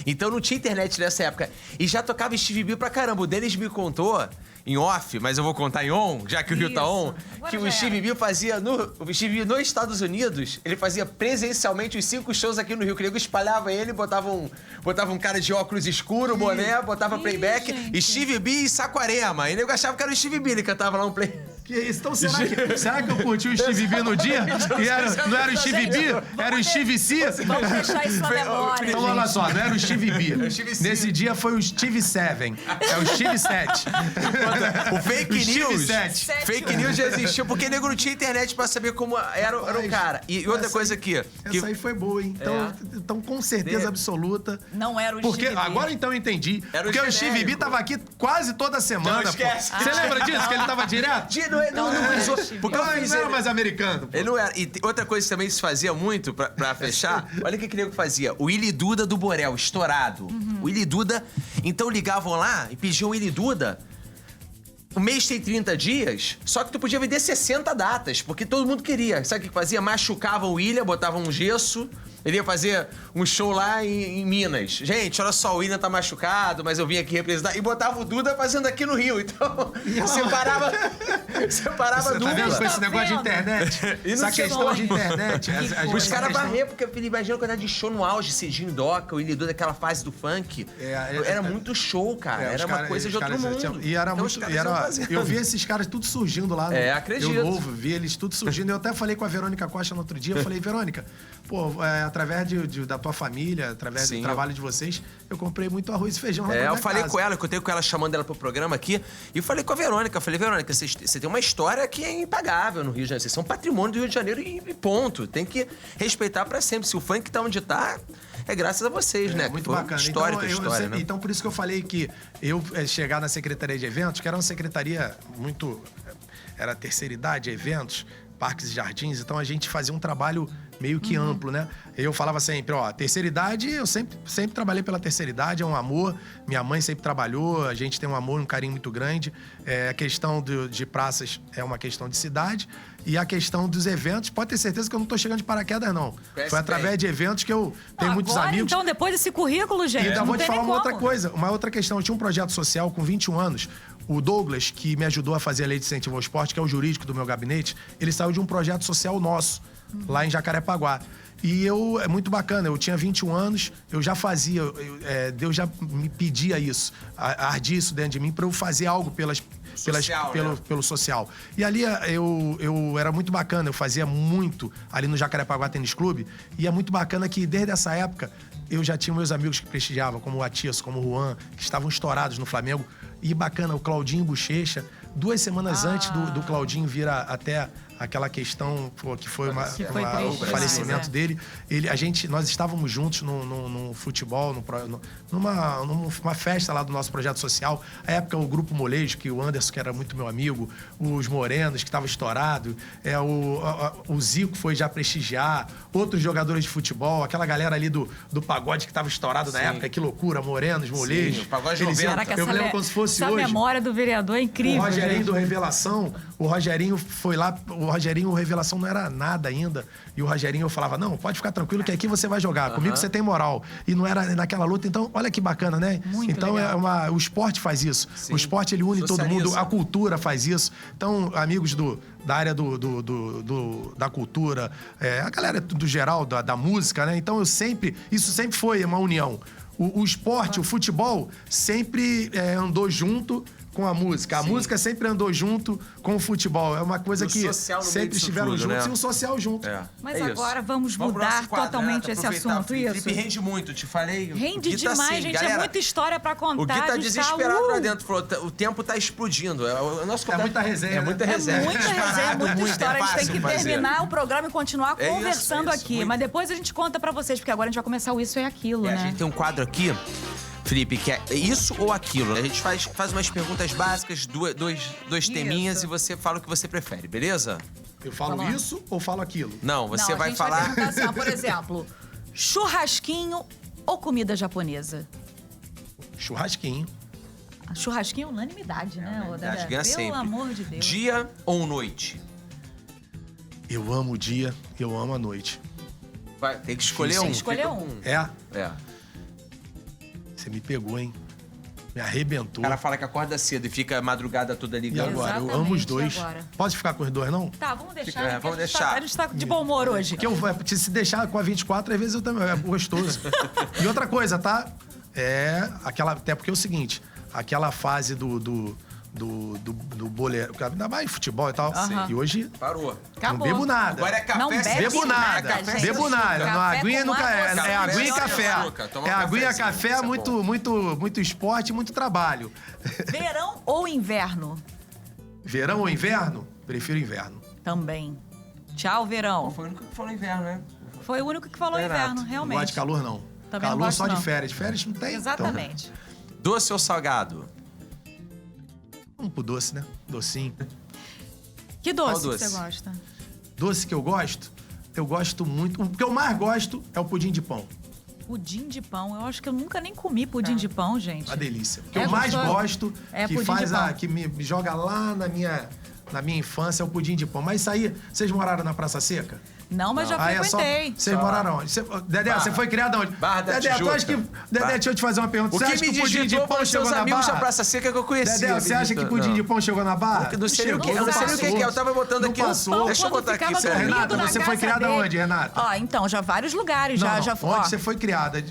Speaker 1: Então não tinha internet nessa época. E já tocava Steve B pra caramba. O Denis me contou, em off, mas eu vou contar em on, já que o Rio tá on,
Speaker 2: Agora
Speaker 1: que
Speaker 2: já
Speaker 1: o Steve
Speaker 2: era.
Speaker 1: B fazia o Steve B nos Estados Unidos, ele fazia presencialmente os 5 shows aqui no Rio. Que o nego espalhava ele, botava um cara de óculos escuro, boné, botava
Speaker 2: Ih,
Speaker 1: playback,
Speaker 2: gente.
Speaker 1: Steve B e Saquarema. E o nego achava que era o Steve B, ele cantava lá um play.
Speaker 3: Que isso? Então será que eu curti o Steve B no dia? E não era o Steve B? Era o Steve C?
Speaker 2: Vamos deixar isso na memória,
Speaker 3: Então olha
Speaker 2: gente.
Speaker 3: só, não era o Steve B.
Speaker 1: o Steve C.
Speaker 3: Nesse dia foi o Steve 7. É o Steve 7.
Speaker 1: O fake
Speaker 3: O Steve
Speaker 1: news.
Speaker 3: 7.
Speaker 1: Fake news já existiu, porque o nego não tinha internet pra saber como era o cara. E outra
Speaker 3: Essa
Speaker 1: coisa
Speaker 3: aí-
Speaker 1: aqui.
Speaker 3: Essa aí foi boa, hein? Então com certeza absoluta.
Speaker 2: Não era o
Speaker 3: Porque
Speaker 2: Steve B.
Speaker 3: agora então eu entendi.
Speaker 1: Era o
Speaker 3: Porque o Steve B
Speaker 1: genérico.
Speaker 3: tava aqui quase toda semana.
Speaker 1: Não esquece.
Speaker 3: Pô. Você lembra disso? Que ele tava direto?
Speaker 1: Não precisou. Porque eu
Speaker 3: Ele
Speaker 1: fiz
Speaker 3: não era
Speaker 1: ele.
Speaker 3: mais americano. Pô.
Speaker 1: Ele não era. E outra coisa que também se fazia muito, pra fechar, olha o que o nego fazia. O Willy Duda do Borel, estourado. O Willy Duda, então ligavam lá e pediam o Willy Duda. O mês tem 30 dias, só que tu podia vender 60 datas, porque todo mundo queria. Sabe o que fazia? Machucava o William, botava um gesso. Ele ia fazer um show lá em Minas. Gente, olha só, o William tá machucado, mas eu vim aqui representar. E botava o Duda fazendo aqui no Rio. Então, separava
Speaker 3: Você
Speaker 1: dupla.
Speaker 3: tá vendo com esse
Speaker 2: Tá
Speaker 3: negócio de
Speaker 2: vendo?
Speaker 3: internet?
Speaker 1: E não
Speaker 3: Essa
Speaker 1: sei
Speaker 3: questão
Speaker 1: onde.
Speaker 3: de internet.
Speaker 1: Os caras varreram, porque Felipe, imagina a quantidade de show no auge, Cidinho Doca, o Willy Duda, aquela fase do funk. Era muito show, cara. Era uma coisa de outro mundo.
Speaker 3: E era
Speaker 1: Então, os
Speaker 3: muito.
Speaker 1: caras
Speaker 3: E era,
Speaker 1: iam fazendo.
Speaker 3: eu vi esses caras tudo surgindo lá.
Speaker 1: Acredito.
Speaker 3: Eu novo, vi eles tudo surgindo. Eu até falei com a Verônica Costa no outro dia. Eu falei, Verônica, pô, através da tua família, através
Speaker 1: Sim,
Speaker 3: do trabalho de vocês, eu comprei muito arroz e feijão lá pra
Speaker 1: Eu
Speaker 3: minha
Speaker 1: falei
Speaker 3: casa.
Speaker 1: com ela, eu contei com ela chamando ela pro programa aqui, e falei com a Verônica. Eu falei, Verônica, você tem uma história que é impagável no Rio de Janeiro. Vocês são patrimônio do Rio de Janeiro e ponto. Tem que respeitar pra sempre. Se o funk tá onde tá, é graças a vocês, né?
Speaker 3: Muito
Speaker 1: Foi
Speaker 3: bacana.
Speaker 1: Histórica
Speaker 3: Então,
Speaker 1: história, né?
Speaker 3: então, por isso que eu falei que eu chegar na Secretaria de Eventos, que era uma secretaria muito... Era terceira idade, eventos, parques e jardins, então a gente fazia um trabalho meio que amplo, né? Eu falava sempre, ó, terceira idade, eu sempre trabalhei pela terceira idade, é um amor, minha mãe sempre trabalhou, a gente tem um amor, um carinho muito grande. A questão de praças é uma questão de cidade, e a questão dos eventos, pode ter certeza que eu não tô chegando de paraquedas, não.
Speaker 1: Conhece
Speaker 3: Foi através
Speaker 1: bem.
Speaker 3: de eventos que eu tenho muitos
Speaker 2: Agora,
Speaker 3: amigos.
Speaker 2: então, depois desse currículo, gente,
Speaker 3: E ainda
Speaker 2: não
Speaker 3: vou te
Speaker 2: tem
Speaker 3: falar
Speaker 2: nem
Speaker 3: uma outra
Speaker 2: como.
Speaker 3: coisa, uma outra questão. Eu tinha um projeto social com 21 anos. O Douglas, que me ajudou a fazer a lei de incentivo ao esporte, que é o jurídico do meu gabinete, ele saiu de um projeto social nosso, lá em Jacarepaguá. E é muito bacana, eu tinha 21 anos, eu já fazia, Deus já me pedia isso, ardia isso dentro de mim para eu fazer algo
Speaker 1: Social, né?
Speaker 3: pelo social. E ali eu era muito bacana, eu fazia muito ali no Jacarepaguá Tênis Clube, e é muito bacana que desde essa época eu já tinha meus amigos que prestigiavam, como o Atias, como o Juan, que estavam estourados no Flamengo. E bacana, o Claudinho Bochecha, 2 semanas antes do Claudinho vir até aquela questão que foi o falecimento dele. Nós estávamos juntos no futebol, numa festa lá do nosso projeto social. À época, o Grupo Molejo, que o Anderson, que era muito meu amigo, os Morenos, que estava estourado, o Zico foi já prestigiar, outros jogadores de futebol, aquela galera ali do pagode que estava estourado na época, que loucura, Morenos, Molejo.
Speaker 1: O pagode 90.
Speaker 3: Eu me lembro como se fosse
Speaker 2: hoje.
Speaker 3: hoje.
Speaker 2: A memória do vereador é incrível.
Speaker 3: O Rogerinho
Speaker 2: gente.
Speaker 3: do Revelação, o Rogerinho foi lá, o Rogerinho, o Revelação não era nada ainda. E o Rogerinho, eu falava, não, pode ficar tranquilo que aqui você vai jogar. Comigo você tem moral. E não era naquela luta. Então, olha que bacana, né?
Speaker 2: Muito
Speaker 3: então,
Speaker 2: legal.
Speaker 3: o esporte faz isso.
Speaker 1: Sim.
Speaker 3: O esporte, ele une todo mundo.
Speaker 1: Socializa.
Speaker 3: A cultura faz isso. Então, amigos da área da cultura, a galera do geral, da música, né? Então, isso sempre foi uma união. O esporte, o futebol, sempre andou junto com a música. A música sempre andou junto com o futebol. É uma coisa que sempre estiveram juntos, e o social junto.
Speaker 2: Mas agora vamos mudar totalmente esse assunto.
Speaker 1: O Felipe rende muito, te falei.
Speaker 2: Rende demais, gente.
Speaker 1: Galera,
Speaker 2: é muita história pra contar.
Speaker 1: O Gui tá desesperado lá dentro. Falou, o tempo tá explodindo. O nosso
Speaker 3: muita resenha.
Speaker 2: É muita resenha, muita história. A gente tem que terminar o programa e continuar conversando aqui. Mas depois a gente conta pra vocês, porque agora a gente vai começar o Isso e Aquilo, né?
Speaker 1: A gente tem um quadro aqui, Felipe, que é isso ou aquilo. A gente faz umas perguntas básicas, dois teminhas, e você fala o que você prefere, beleza?
Speaker 3: Eu falo isso ou falo aquilo?
Speaker 1: Não, você vai falar...
Speaker 2: Vai perguntar assim, ó, por exemplo, churrasquinho ou comida japonesa?
Speaker 3: Churrasquinho.
Speaker 2: Churrasquinho é unanimidade, né?
Speaker 1: Unanimidade, ganha
Speaker 2: Pelo
Speaker 1: sempre.
Speaker 2: amor de Deus.
Speaker 1: Dia ou noite?
Speaker 3: Eu amo o dia, eu amo a noite.
Speaker 1: Tem que escolher um.
Speaker 2: Tem que escolher
Speaker 1: Fica
Speaker 2: um.
Speaker 1: com-
Speaker 3: É? Você me pegou, hein? Me arrebentou.
Speaker 1: O cara fala que acorda cedo e fica a madrugada toda
Speaker 3: E
Speaker 1: ligada.
Speaker 3: agora? Eu
Speaker 2: Exatamente,
Speaker 3: amo os
Speaker 2: e
Speaker 3: dois.
Speaker 2: agora?
Speaker 3: Pode ficar com os dois, não?
Speaker 2: Tá, vamos deixar.
Speaker 1: Fica-
Speaker 2: né?
Speaker 1: vamos
Speaker 2: Que a gente
Speaker 1: deixar.
Speaker 2: A gente tá de bom humor hoje.
Speaker 3: Porque se deixar com a 24, às vezes eu também. É gostoso. E outra coisa, tá? Até porque é o seguinte: aquela fase do boleiro. Ainda mais futebol e tal.
Speaker 2: Aham.
Speaker 3: E hoje
Speaker 1: Parou.
Speaker 2: Acabou.
Speaker 3: não bebo nada.
Speaker 1: Agora é café
Speaker 2: Não
Speaker 1: sem
Speaker 2: bebe
Speaker 3: Bebo nada,
Speaker 2: nada, gente.
Speaker 3: bebo nada. Não,
Speaker 2: Café
Speaker 3: aguinha
Speaker 2: com
Speaker 3: nunca
Speaker 2: água,
Speaker 3: é.
Speaker 2: açúcar.
Speaker 3: É aguinha e
Speaker 1: Café sem
Speaker 3: café.
Speaker 1: açúcar. Toma um
Speaker 3: É aguinha e
Speaker 1: cafezinho,
Speaker 3: café,
Speaker 1: isso é
Speaker 3: muito esporte, muito trabalho.
Speaker 2: Verão ou inverno?
Speaker 3: Verão ou inverno? Prefiro inverno.
Speaker 2: Também. Tchau, verão.
Speaker 1: Foi o único que falou inverno, né?
Speaker 2: Foi o único que falou
Speaker 1: Renato,
Speaker 2: inverno,
Speaker 3: Não
Speaker 2: realmente.
Speaker 3: gosto de calor, não.
Speaker 2: Também não
Speaker 3: calor
Speaker 2: gosto,
Speaker 3: só
Speaker 2: não.
Speaker 3: de férias. Férias não tem.
Speaker 2: Exatamente.
Speaker 1: Doce ou salgado?
Speaker 3: Então, vamos pro doce, né? Docinho.
Speaker 2: Que doce,
Speaker 1: Qual doce?
Speaker 2: que você gosta?
Speaker 3: Doce que eu gosto muito. O que eu mais gosto é o pudim de pão.
Speaker 2: Pudim de pão. Eu acho que eu nunca nem comi pudim de pão, gente.
Speaker 3: Uma delícia. O que
Speaker 2: É
Speaker 3: eu mais
Speaker 2: gostoso.
Speaker 3: gosto,
Speaker 2: É
Speaker 3: que
Speaker 2: pudim
Speaker 3: faz
Speaker 2: de pão.
Speaker 3: que me joga lá na minha infância, é o pudim de pão. Mas isso aí, vocês moraram na Praça Seca?
Speaker 2: Não, mas já
Speaker 3: Aí é
Speaker 2: frequentei.
Speaker 3: Vocês moraram onde? Dedé,
Speaker 1: Barra.
Speaker 3: você foi criado onde?
Speaker 1: Barra da
Speaker 3: Dedé, tu
Speaker 1: Tijuca.
Speaker 3: acha que... Dedé,
Speaker 1: Barra.
Speaker 3: deixa eu te fazer uma pergunta.
Speaker 1: O
Speaker 3: Você
Speaker 1: que
Speaker 3: acha
Speaker 1: me
Speaker 3: que o pudim de
Speaker 1: digitou
Speaker 3: pão
Speaker 1: foram
Speaker 3: chegou
Speaker 1: seus
Speaker 3: na
Speaker 1: amigos da
Speaker 3: Barra?
Speaker 1: Praça Seca que eu conhecia.
Speaker 3: Dedé, você acha que
Speaker 1: Benito?
Speaker 3: pudim de
Speaker 1: Não.
Speaker 3: pão chegou na Barra?
Speaker 1: Não sei o que,
Speaker 2: Não
Speaker 1: eu não sei nem o que é. Eu tava botando
Speaker 3: Não
Speaker 1: aqui.
Speaker 3: passou.
Speaker 1: Deixa eu
Speaker 2: Quando
Speaker 1: botar aqui.
Speaker 2: ficava
Speaker 1: Sério.
Speaker 2: dormindo
Speaker 3: Renata,
Speaker 2: na
Speaker 3: você foi
Speaker 2: casa
Speaker 3: criada
Speaker 2: dele.
Speaker 3: onde, Renata?
Speaker 2: Ó, então, já vários lugares.
Speaker 3: Não,
Speaker 2: já
Speaker 3: onde você foi criada?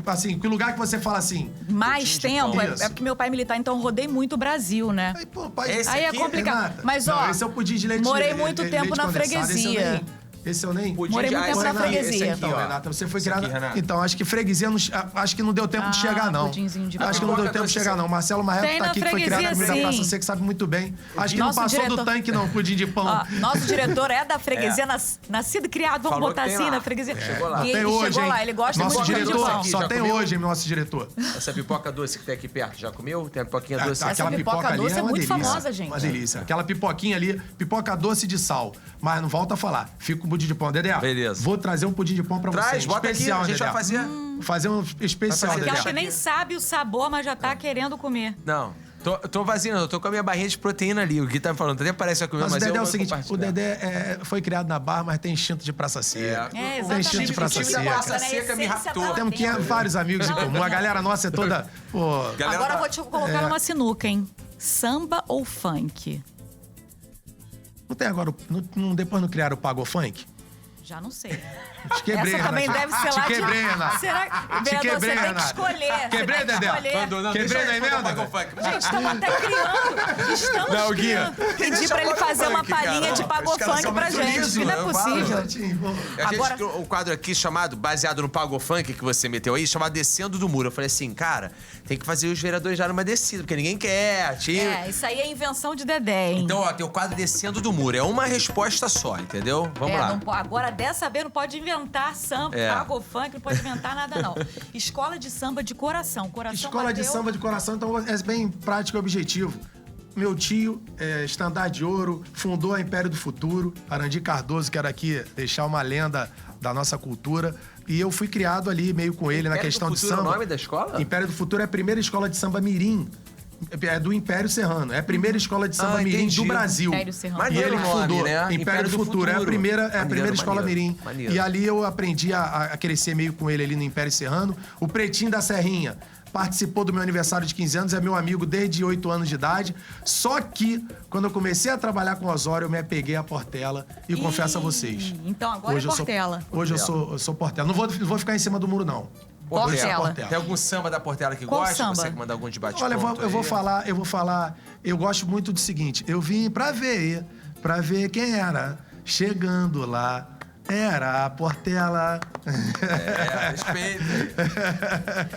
Speaker 3: Assim, que lugar que você fala assim?
Speaker 2: Mais
Speaker 1: Pudim de
Speaker 2: tempo,
Speaker 3: pão.
Speaker 2: é porque meu pai é militar, então eu rodei muito o Brasil, né?
Speaker 3: Aí, pô, pai,
Speaker 1: Esse
Speaker 2: Aí é
Speaker 1: aqui,
Speaker 2: complicado.
Speaker 3: Renata,
Speaker 2: Mas,
Speaker 3: não,
Speaker 2: ó,
Speaker 3: esse é o pudim de leite
Speaker 2: morei
Speaker 3: leite
Speaker 2: muito tempo na
Speaker 3: condensado.
Speaker 2: freguesia.
Speaker 3: Esse eu nem...
Speaker 1: Pudim
Speaker 2: Morei
Speaker 1: de-
Speaker 2: muito tempo
Speaker 1: esse
Speaker 2: na
Speaker 1: aqui,
Speaker 2: freguesia.
Speaker 1: esse aqui,
Speaker 3: Então,
Speaker 1: ó.
Speaker 3: Renata, você foi
Speaker 1: Esse aqui,
Speaker 3: criada...
Speaker 1: Renato.
Speaker 3: Então, acho que freguesia... Acho que não deu tempo de chegar, não.
Speaker 2: pudinzinho de
Speaker 3: Acho que
Speaker 2: pão.
Speaker 3: não deu tempo de chegar, não. Marcelo Marreco
Speaker 2: Tem
Speaker 3: tá
Speaker 2: na
Speaker 3: aqui, que foi criado na
Speaker 2: freguesia,
Speaker 3: comida
Speaker 2: sim.
Speaker 3: Praça Seca, sabe muito bem. Acho que não
Speaker 2: Nosso
Speaker 3: passou do
Speaker 2: diretor-
Speaker 3: tanque, não, pudim de pão.
Speaker 2: Ó, nosso diretor é da freguesia, nascido e criado, vamos
Speaker 1: Falou
Speaker 2: botar
Speaker 1: que tem
Speaker 2: assim,
Speaker 1: lá.
Speaker 2: na freguesia.
Speaker 1: Chegou lá.
Speaker 2: E
Speaker 3: Até
Speaker 2: ele
Speaker 3: hoje,
Speaker 2: chegou
Speaker 3: hein?
Speaker 2: lá, ele gosta
Speaker 3: Nosso
Speaker 2: muito de
Speaker 3: diretor,
Speaker 2: pão.
Speaker 1: aqui,
Speaker 3: só
Speaker 1: já
Speaker 3: tem
Speaker 1: comeu?
Speaker 3: hoje, nosso diretor.
Speaker 1: Essa pipoca doce que tem aqui perto, já comeu? Tem a pipoquinha doce.
Speaker 3: Aquela
Speaker 2: Essa pipoca
Speaker 3: ali
Speaker 2: doce é
Speaker 3: uma
Speaker 2: muito
Speaker 3: delícia.
Speaker 2: famosa, gente.
Speaker 3: Uma delícia. Aquela pipoquinha ali, pipoca doce de sal. Mas não volta a falar. Fica com o pudim de pão. Dedé,
Speaker 1: Beleza.
Speaker 3: vou trazer um pudim de pão pra
Speaker 1: Traz,
Speaker 3: vocês.
Speaker 1: bota aqui,
Speaker 3: especial,
Speaker 1: a gente
Speaker 3: Dedé.
Speaker 1: vai fazer.
Speaker 3: Fazer um especial,
Speaker 1: Vai fazer.
Speaker 3: Dedé.
Speaker 2: Aquela que nem sabe o sabor, mas já tá querendo comer.
Speaker 1: Não, tô vazinho, eu tô com a minha barrinha de proteína ali. O Gui tá me falando, até parece que vai comer,
Speaker 3: Mas o
Speaker 1: mas
Speaker 3: Dedé
Speaker 1: eu
Speaker 3: é o
Speaker 1: vou
Speaker 3: seguinte,
Speaker 1: compartilhar.
Speaker 3: o Dedé foi criado na Barra, mas tem instinto de praça seca.
Speaker 2: É,
Speaker 3: Tem
Speaker 2: exatamente.
Speaker 3: instinto de praça
Speaker 1: O time da
Speaker 3: seca.
Speaker 1: Praça Seca me raptou.
Speaker 3: Temos vários amigos em comum. A galera nossa é toda... Pô,
Speaker 1: Galera
Speaker 2: Agora
Speaker 1: da-
Speaker 2: eu vou te colocar numa sinuca, hein? Samba ou funk?
Speaker 3: não tem agora... depois não criaram o Pago Funk?
Speaker 2: Já não sei.
Speaker 3: Te quebrei,
Speaker 2: Essa também
Speaker 3: Renatinha.
Speaker 2: deve ser lá
Speaker 3: Te quebrei,
Speaker 2: de...
Speaker 3: Renato.
Speaker 2: Será...
Speaker 3: Te
Speaker 2: Vereador,
Speaker 3: quebrei,
Speaker 2: você tem que
Speaker 3: Renato.
Speaker 2: escolher.
Speaker 3: Quebrei,
Speaker 2: você tem que
Speaker 3: Dedé?
Speaker 2: escolher.
Speaker 3: Quebrei na emenda?
Speaker 2: Gente, estamos até criando. Estamos
Speaker 1: Não, Gui,
Speaker 2: criando. Pedir
Speaker 1: deixa
Speaker 2: pra ele
Speaker 1: pago
Speaker 2: fazer uma
Speaker 1: funk,
Speaker 2: palhinha
Speaker 1: cara.
Speaker 2: de
Speaker 1: Os
Speaker 2: pagou
Speaker 1: caras
Speaker 2: funk
Speaker 1: são
Speaker 2: pra
Speaker 1: muito
Speaker 2: gente,
Speaker 1: lisos,
Speaker 2: que não é
Speaker 1: eu falo.
Speaker 2: possível.
Speaker 1: A
Speaker 2: Agora-
Speaker 1: gente, um quadro aqui chamado, baseado no Pago Funk que você meteu aí, chamado Descendo do Muro. Eu falei assim, cara, tem que fazer os vereadores darem uma descida, porque ninguém quer.
Speaker 2: Isso aí é invenção de Dedé, hein?
Speaker 1: Então, ó, tem o quadro Descendo do Muro. É uma resposta só, entendeu? Vamos lá.
Speaker 2: Agora, dessa vez, não pode inventar samba, pagou funk, não pode inventar nada, não. Escola de samba de coração.
Speaker 3: Escola de samba de coração, então é bem prático e objetivo. Meu tio, estandarte de ouro, fundou a Império do Futuro, Arandi Cardoso, quero aqui deixar uma lenda da nossa cultura. E eu fui criado ali meio com ele na questão de samba.
Speaker 1: Império do Futuro é o nome da escola?
Speaker 3: Império do Futuro é a primeira escola de samba mirim. É do Império Serrano. É a primeira escola de samba mirim
Speaker 1: entendi.
Speaker 3: do Brasil.
Speaker 2: Império Serrano.
Speaker 3: E
Speaker 1: Maneiro
Speaker 3: ele
Speaker 1: o nome,
Speaker 3: fundou
Speaker 1: né?
Speaker 3: Império do Futuro. É a primeira escola mirim.
Speaker 1: Maneiro.
Speaker 3: E ali eu aprendi a crescer meio com ele ali no Império Serrano. O Pretinho da Serrinha participou do meu aniversário de 15 anos, é meu amigo desde 8 anos de idade. Só que, quando eu comecei a trabalhar com o Osório, eu me apeguei à Portela e confesso a vocês.
Speaker 2: Então agora é Portela.
Speaker 3: Hoje eu sou Portela. Não vou ficar em cima do muro, não.
Speaker 2: Portela.
Speaker 1: Tem algum samba da Portela que
Speaker 2: Qual
Speaker 1: gosta?
Speaker 2: samba?
Speaker 1: Você que manda algum debate
Speaker 3: Olha, eu vou falar. Eu gosto muito do seguinte. Eu vim pra ver quem era. Chegando lá, era a Portela.
Speaker 1: Respeito.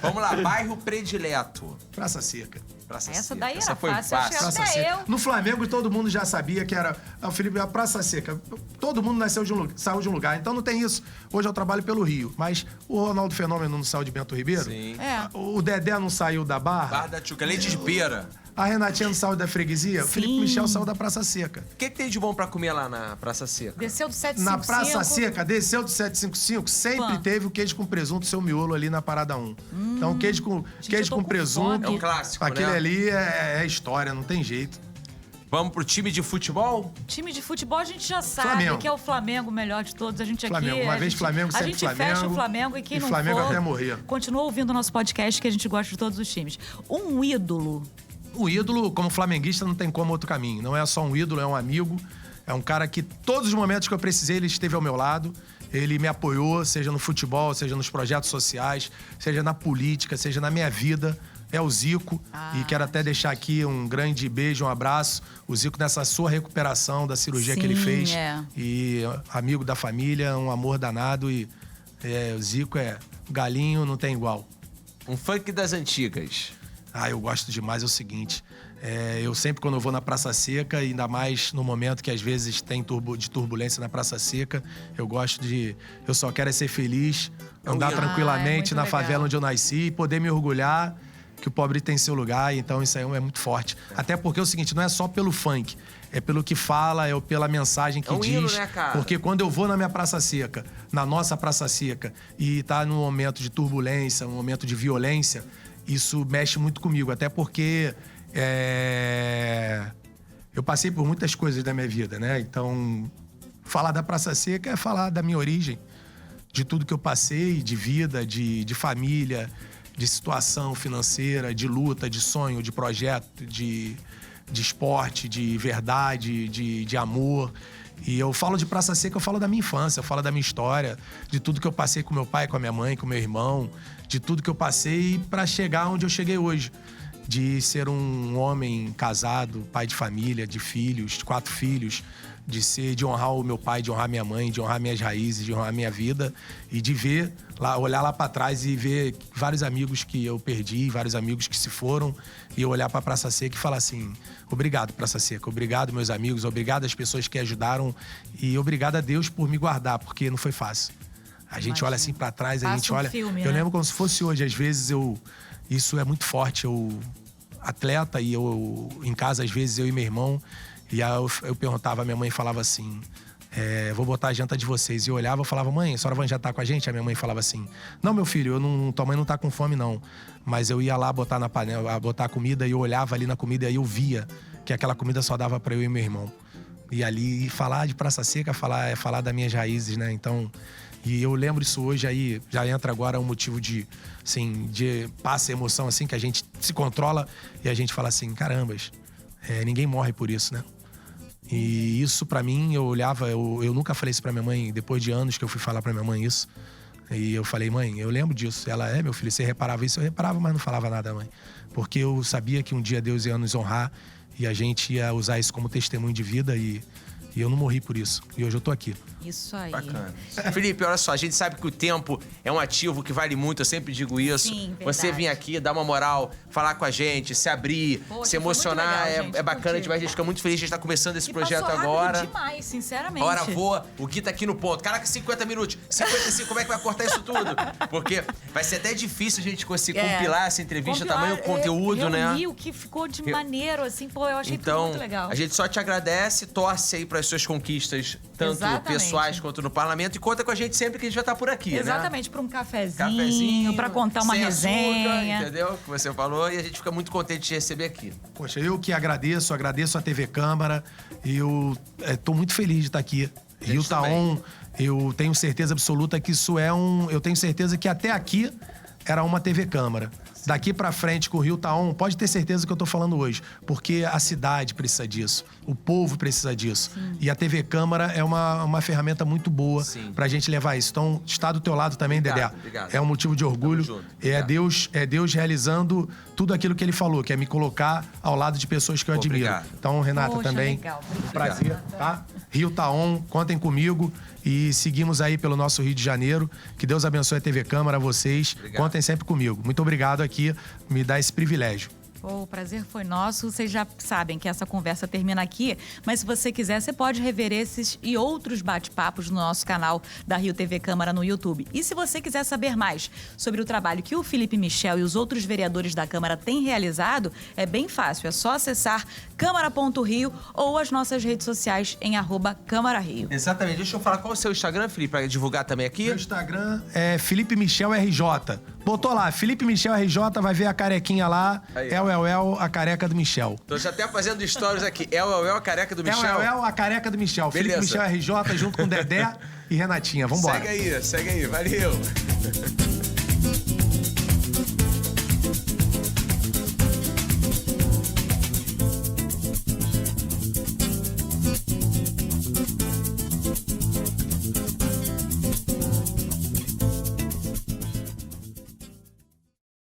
Speaker 1: Vamos lá, bairro predileto.
Speaker 3: Praça Seca.
Speaker 1: Praça
Speaker 2: Essa
Speaker 1: Seca.
Speaker 2: daí
Speaker 1: Essa
Speaker 2: era
Speaker 1: foi
Speaker 2: fácil, acho que
Speaker 3: Praça
Speaker 2: até
Speaker 3: Seca.
Speaker 2: eu.
Speaker 3: No Flamengo, todo mundo já sabia que era o Felipe, a Praça Seca. Todo mundo saiu de um lugar. Então não tem isso. Hoje eu trabalho pelo Rio. Mas o Ronaldo Fenômeno não saiu de Bento Ribeiro?
Speaker 1: Sim.
Speaker 3: O Dedé não saiu da Barra?
Speaker 1: Barra da Tchuca, leite de pera.
Speaker 3: A Renatinha não saiu da freguesia? O Felipe Michel saiu da Praça Seca.
Speaker 1: O que tem de bom pra comer lá na Praça Seca?
Speaker 2: Desceu do 755.
Speaker 3: Na Praça Seca, desceu do 755, sempre teve o queijo com presunto, seu miolo ali na Parada 1. Então, queijo com
Speaker 2: eu tô com
Speaker 3: presunto.
Speaker 2: fome.
Speaker 1: É um clássico,
Speaker 3: Aquele
Speaker 1: né?
Speaker 3: ali é história, não tem jeito.
Speaker 1: Vamos pro time de futebol?
Speaker 2: Time de futebol a gente já sabe
Speaker 3: Flamengo.
Speaker 2: que é o Flamengo o melhor de todos. A gente
Speaker 3: Flamengo.
Speaker 2: aqui.
Speaker 3: Uma vez Flamengo,
Speaker 2: a
Speaker 3: sempre
Speaker 2: gente
Speaker 3: Flamengo.
Speaker 2: fecha o Flamengo e quem
Speaker 3: E
Speaker 2: não
Speaker 3: Flamengo
Speaker 2: for,
Speaker 3: até morrer.
Speaker 2: continua ouvindo o nosso podcast que a gente gosta de todos os times. Um ídolo.
Speaker 3: O ídolo, como flamenguista, não tem como outro caminho. Não é só um ídolo, é um amigo. É um cara que todos os momentos que eu precisei, ele esteve ao meu lado. Ele me apoiou, seja no futebol, seja nos projetos sociais, seja na política, seja na minha vida. É o Zico. E quero até deixar aqui um grande beijo, um abraço. O Zico nessa sua recuperação da cirurgia que ele
Speaker 2: Sim,
Speaker 3: fez.
Speaker 2: é.
Speaker 3: E amigo da família, um amor danado. E o Zico galinho, não tem igual.
Speaker 1: Um funk das antigas.
Speaker 3: Eu gosto demais, é o seguinte. Eu sempre, quando eu vou na Praça Seca, ainda mais no momento que às vezes tem de turbulência na Praça Seca, eu gosto de... Eu só quero ser feliz, andar tranquilamente
Speaker 2: muito
Speaker 3: na
Speaker 2: legal.
Speaker 3: favela onde eu nasci e poder me orgulhar que o pobre tem seu lugar. Então isso aí é muito forte. Até porque é o seguinte, não é só pelo funk, é pelo que fala, é pela mensagem que
Speaker 1: um
Speaker 3: diz.
Speaker 1: hino, né, cara?
Speaker 3: Porque quando eu vou na minha Praça Seca, na nossa Praça Seca, e tá num momento de turbulência, um momento de violência, isso mexe muito comigo, até porque eu passei por muitas coisas da minha vida, né? Então, falar da Praça Seca é falar da minha origem, de tudo que eu passei, de vida, de família, de situação financeira, de luta, de sonho, de projeto, de esporte, de verdade, de amor. E eu falo de Praça Seca, eu falo da minha infância, eu falo da minha história, de tudo que eu passei com meu pai, com a minha mãe, com meu irmão, de tudo que eu passei para chegar onde eu cheguei hoje. De ser um homem casado, pai de família, de filhos, de 4 filhos, de honrar o meu pai, de honrar minha mãe, de honrar minhas raízes, de honrar minha vida e de ver, olhar lá para trás e ver vários amigos que eu perdi, vários amigos que se foram e eu olhar para Praça Seca e falar assim: obrigado, Praça Seca, obrigado, meus amigos, obrigado às pessoas que ajudaram e obrigado a Deus por me guardar, porque não foi fácil. A gente olha assim para trás, a gente olha...
Speaker 2: Filme,
Speaker 3: eu
Speaker 2: né?
Speaker 3: lembro como se fosse hoje, às vezes isso é muito forte, atleta e eu em casa às vezes eu e meu irmão e aí eu perguntava, a minha mãe falava assim: vou botar a janta de vocês. E eu olhava, eu falava: mãe, a senhora vai jantar com a gente? A minha mãe falava assim: não, meu filho, tua mãe não tá com fome não. Mas eu ia lá botar na panela, botar a comida e eu olhava ali na comida e eu via que aquela comida só dava para eu e meu irmão. E ali falar de Praça Seca é falar das minhas raízes, né? Então, e eu lembro isso hoje, aí já entra agora um motivo de passa emoção, assim, que a gente se controla e a gente fala assim: carambas, ninguém morre por isso, né? E isso, pra mim, eu olhava... Eu nunca falei isso pra minha mãe, depois de anos que eu fui falar pra minha mãe isso. E eu falei, mãe, eu lembro disso. Ela, meu filho, você reparava isso? Eu reparava, mas não falava nada, mãe. Porque eu sabia que um dia Deus ia nos honrar e a gente ia usar isso como testemunho de vida e eu não morri por isso. E hoje eu tô aqui.
Speaker 2: Isso aí.
Speaker 1: Bacana. Felipe, olha só, a gente sabe que o tempo é um ativo que vale muito, eu sempre digo isso.
Speaker 2: Sim, verdade.
Speaker 1: Você vir aqui, dar uma moral, falar com a gente, se abrir,
Speaker 2: Poxa,
Speaker 1: se emocionar,
Speaker 2: foi muito legal, gente,
Speaker 1: é bacana
Speaker 2: curti.
Speaker 1: demais. A gente fica muito feliz de estar começando esse projeto
Speaker 2: passou
Speaker 1: agora.
Speaker 2: rápido demais, sinceramente.
Speaker 1: Hora voa, o Gui tá aqui no ponto. Caraca, 50 minutos, 55, como é que vai cortar isso tudo? Porque vai ser até difícil a gente conseguir compilar essa entrevista, tamanho conteúdo, né?
Speaker 2: O que ficou de maneiro, assim, pô, eu achei tudo muito legal.
Speaker 1: A gente só te agradece, torce aí para as suas conquistas, tanto pessoais quanto no parlamento, e conta com a gente sempre que a gente vai estar por aqui,
Speaker 2: Exatamente, para um cafezinho, para contar uma resenha.
Speaker 1: Açúcar, entendeu? Que você falou, e a gente fica muito contente de te receber aqui.
Speaker 3: Poxa, eu que agradeço a TV Câmara. Eu tô muito feliz de estar aqui. Rio Tá On, eu tenho certeza absoluta que isso eu tenho certeza que até aqui era uma TV Câmara. Daqui pra frente, com o Rio Tá On, pode ter certeza que eu tô falando hoje. Porque a cidade precisa disso. O povo precisa disso. Sim. E a TV Câmara é uma ferramenta muito boa pra gente levar isso. Então, estar do teu lado também, Dedé. É um motivo de orgulho. É Deus realizando tudo aquilo que ele falou, que é me colocar ao lado de pessoas que eu admiro. Obrigado. Então, Renata, também.
Speaker 2: Legal.
Speaker 3: Prazer, tá? Rio Tá On, contem comigo. E seguimos aí pelo nosso Rio de Janeiro. Que Deus abençoe a TV Câmara, vocês. Obrigado. Contem sempre comigo. Muito obrigado aqui, me dá esse privilégio.
Speaker 2: O prazer foi nosso. Vocês já sabem que essa conversa termina aqui, mas se você quiser, você pode rever esses e outros bate-papos no nosso canal da Rio TV Câmara no YouTube. E se você quiser saber mais sobre o trabalho que o Felipe Michel e os outros vereadores da Câmara têm realizado, é bem fácil. É só acessar câmara.rio ou as nossas redes sociais em @CâmaraRio.
Speaker 1: Exatamente. Deixa eu falar qual é o seu Instagram, Felipe, para divulgar também aqui.
Speaker 3: Meu Instagram é Felipe Michel RJ. Botou lá, Felipe Michel RJ, vai ver a carequinha lá. Aí, a careca do Michel.
Speaker 1: Tô já até fazendo stories aqui. a careca do Michel?
Speaker 3: A careca do Michel. Beleza. Felipe Michel RJ junto com Dedé e Renatinha. Vambora.
Speaker 1: Segue aí. Valeu.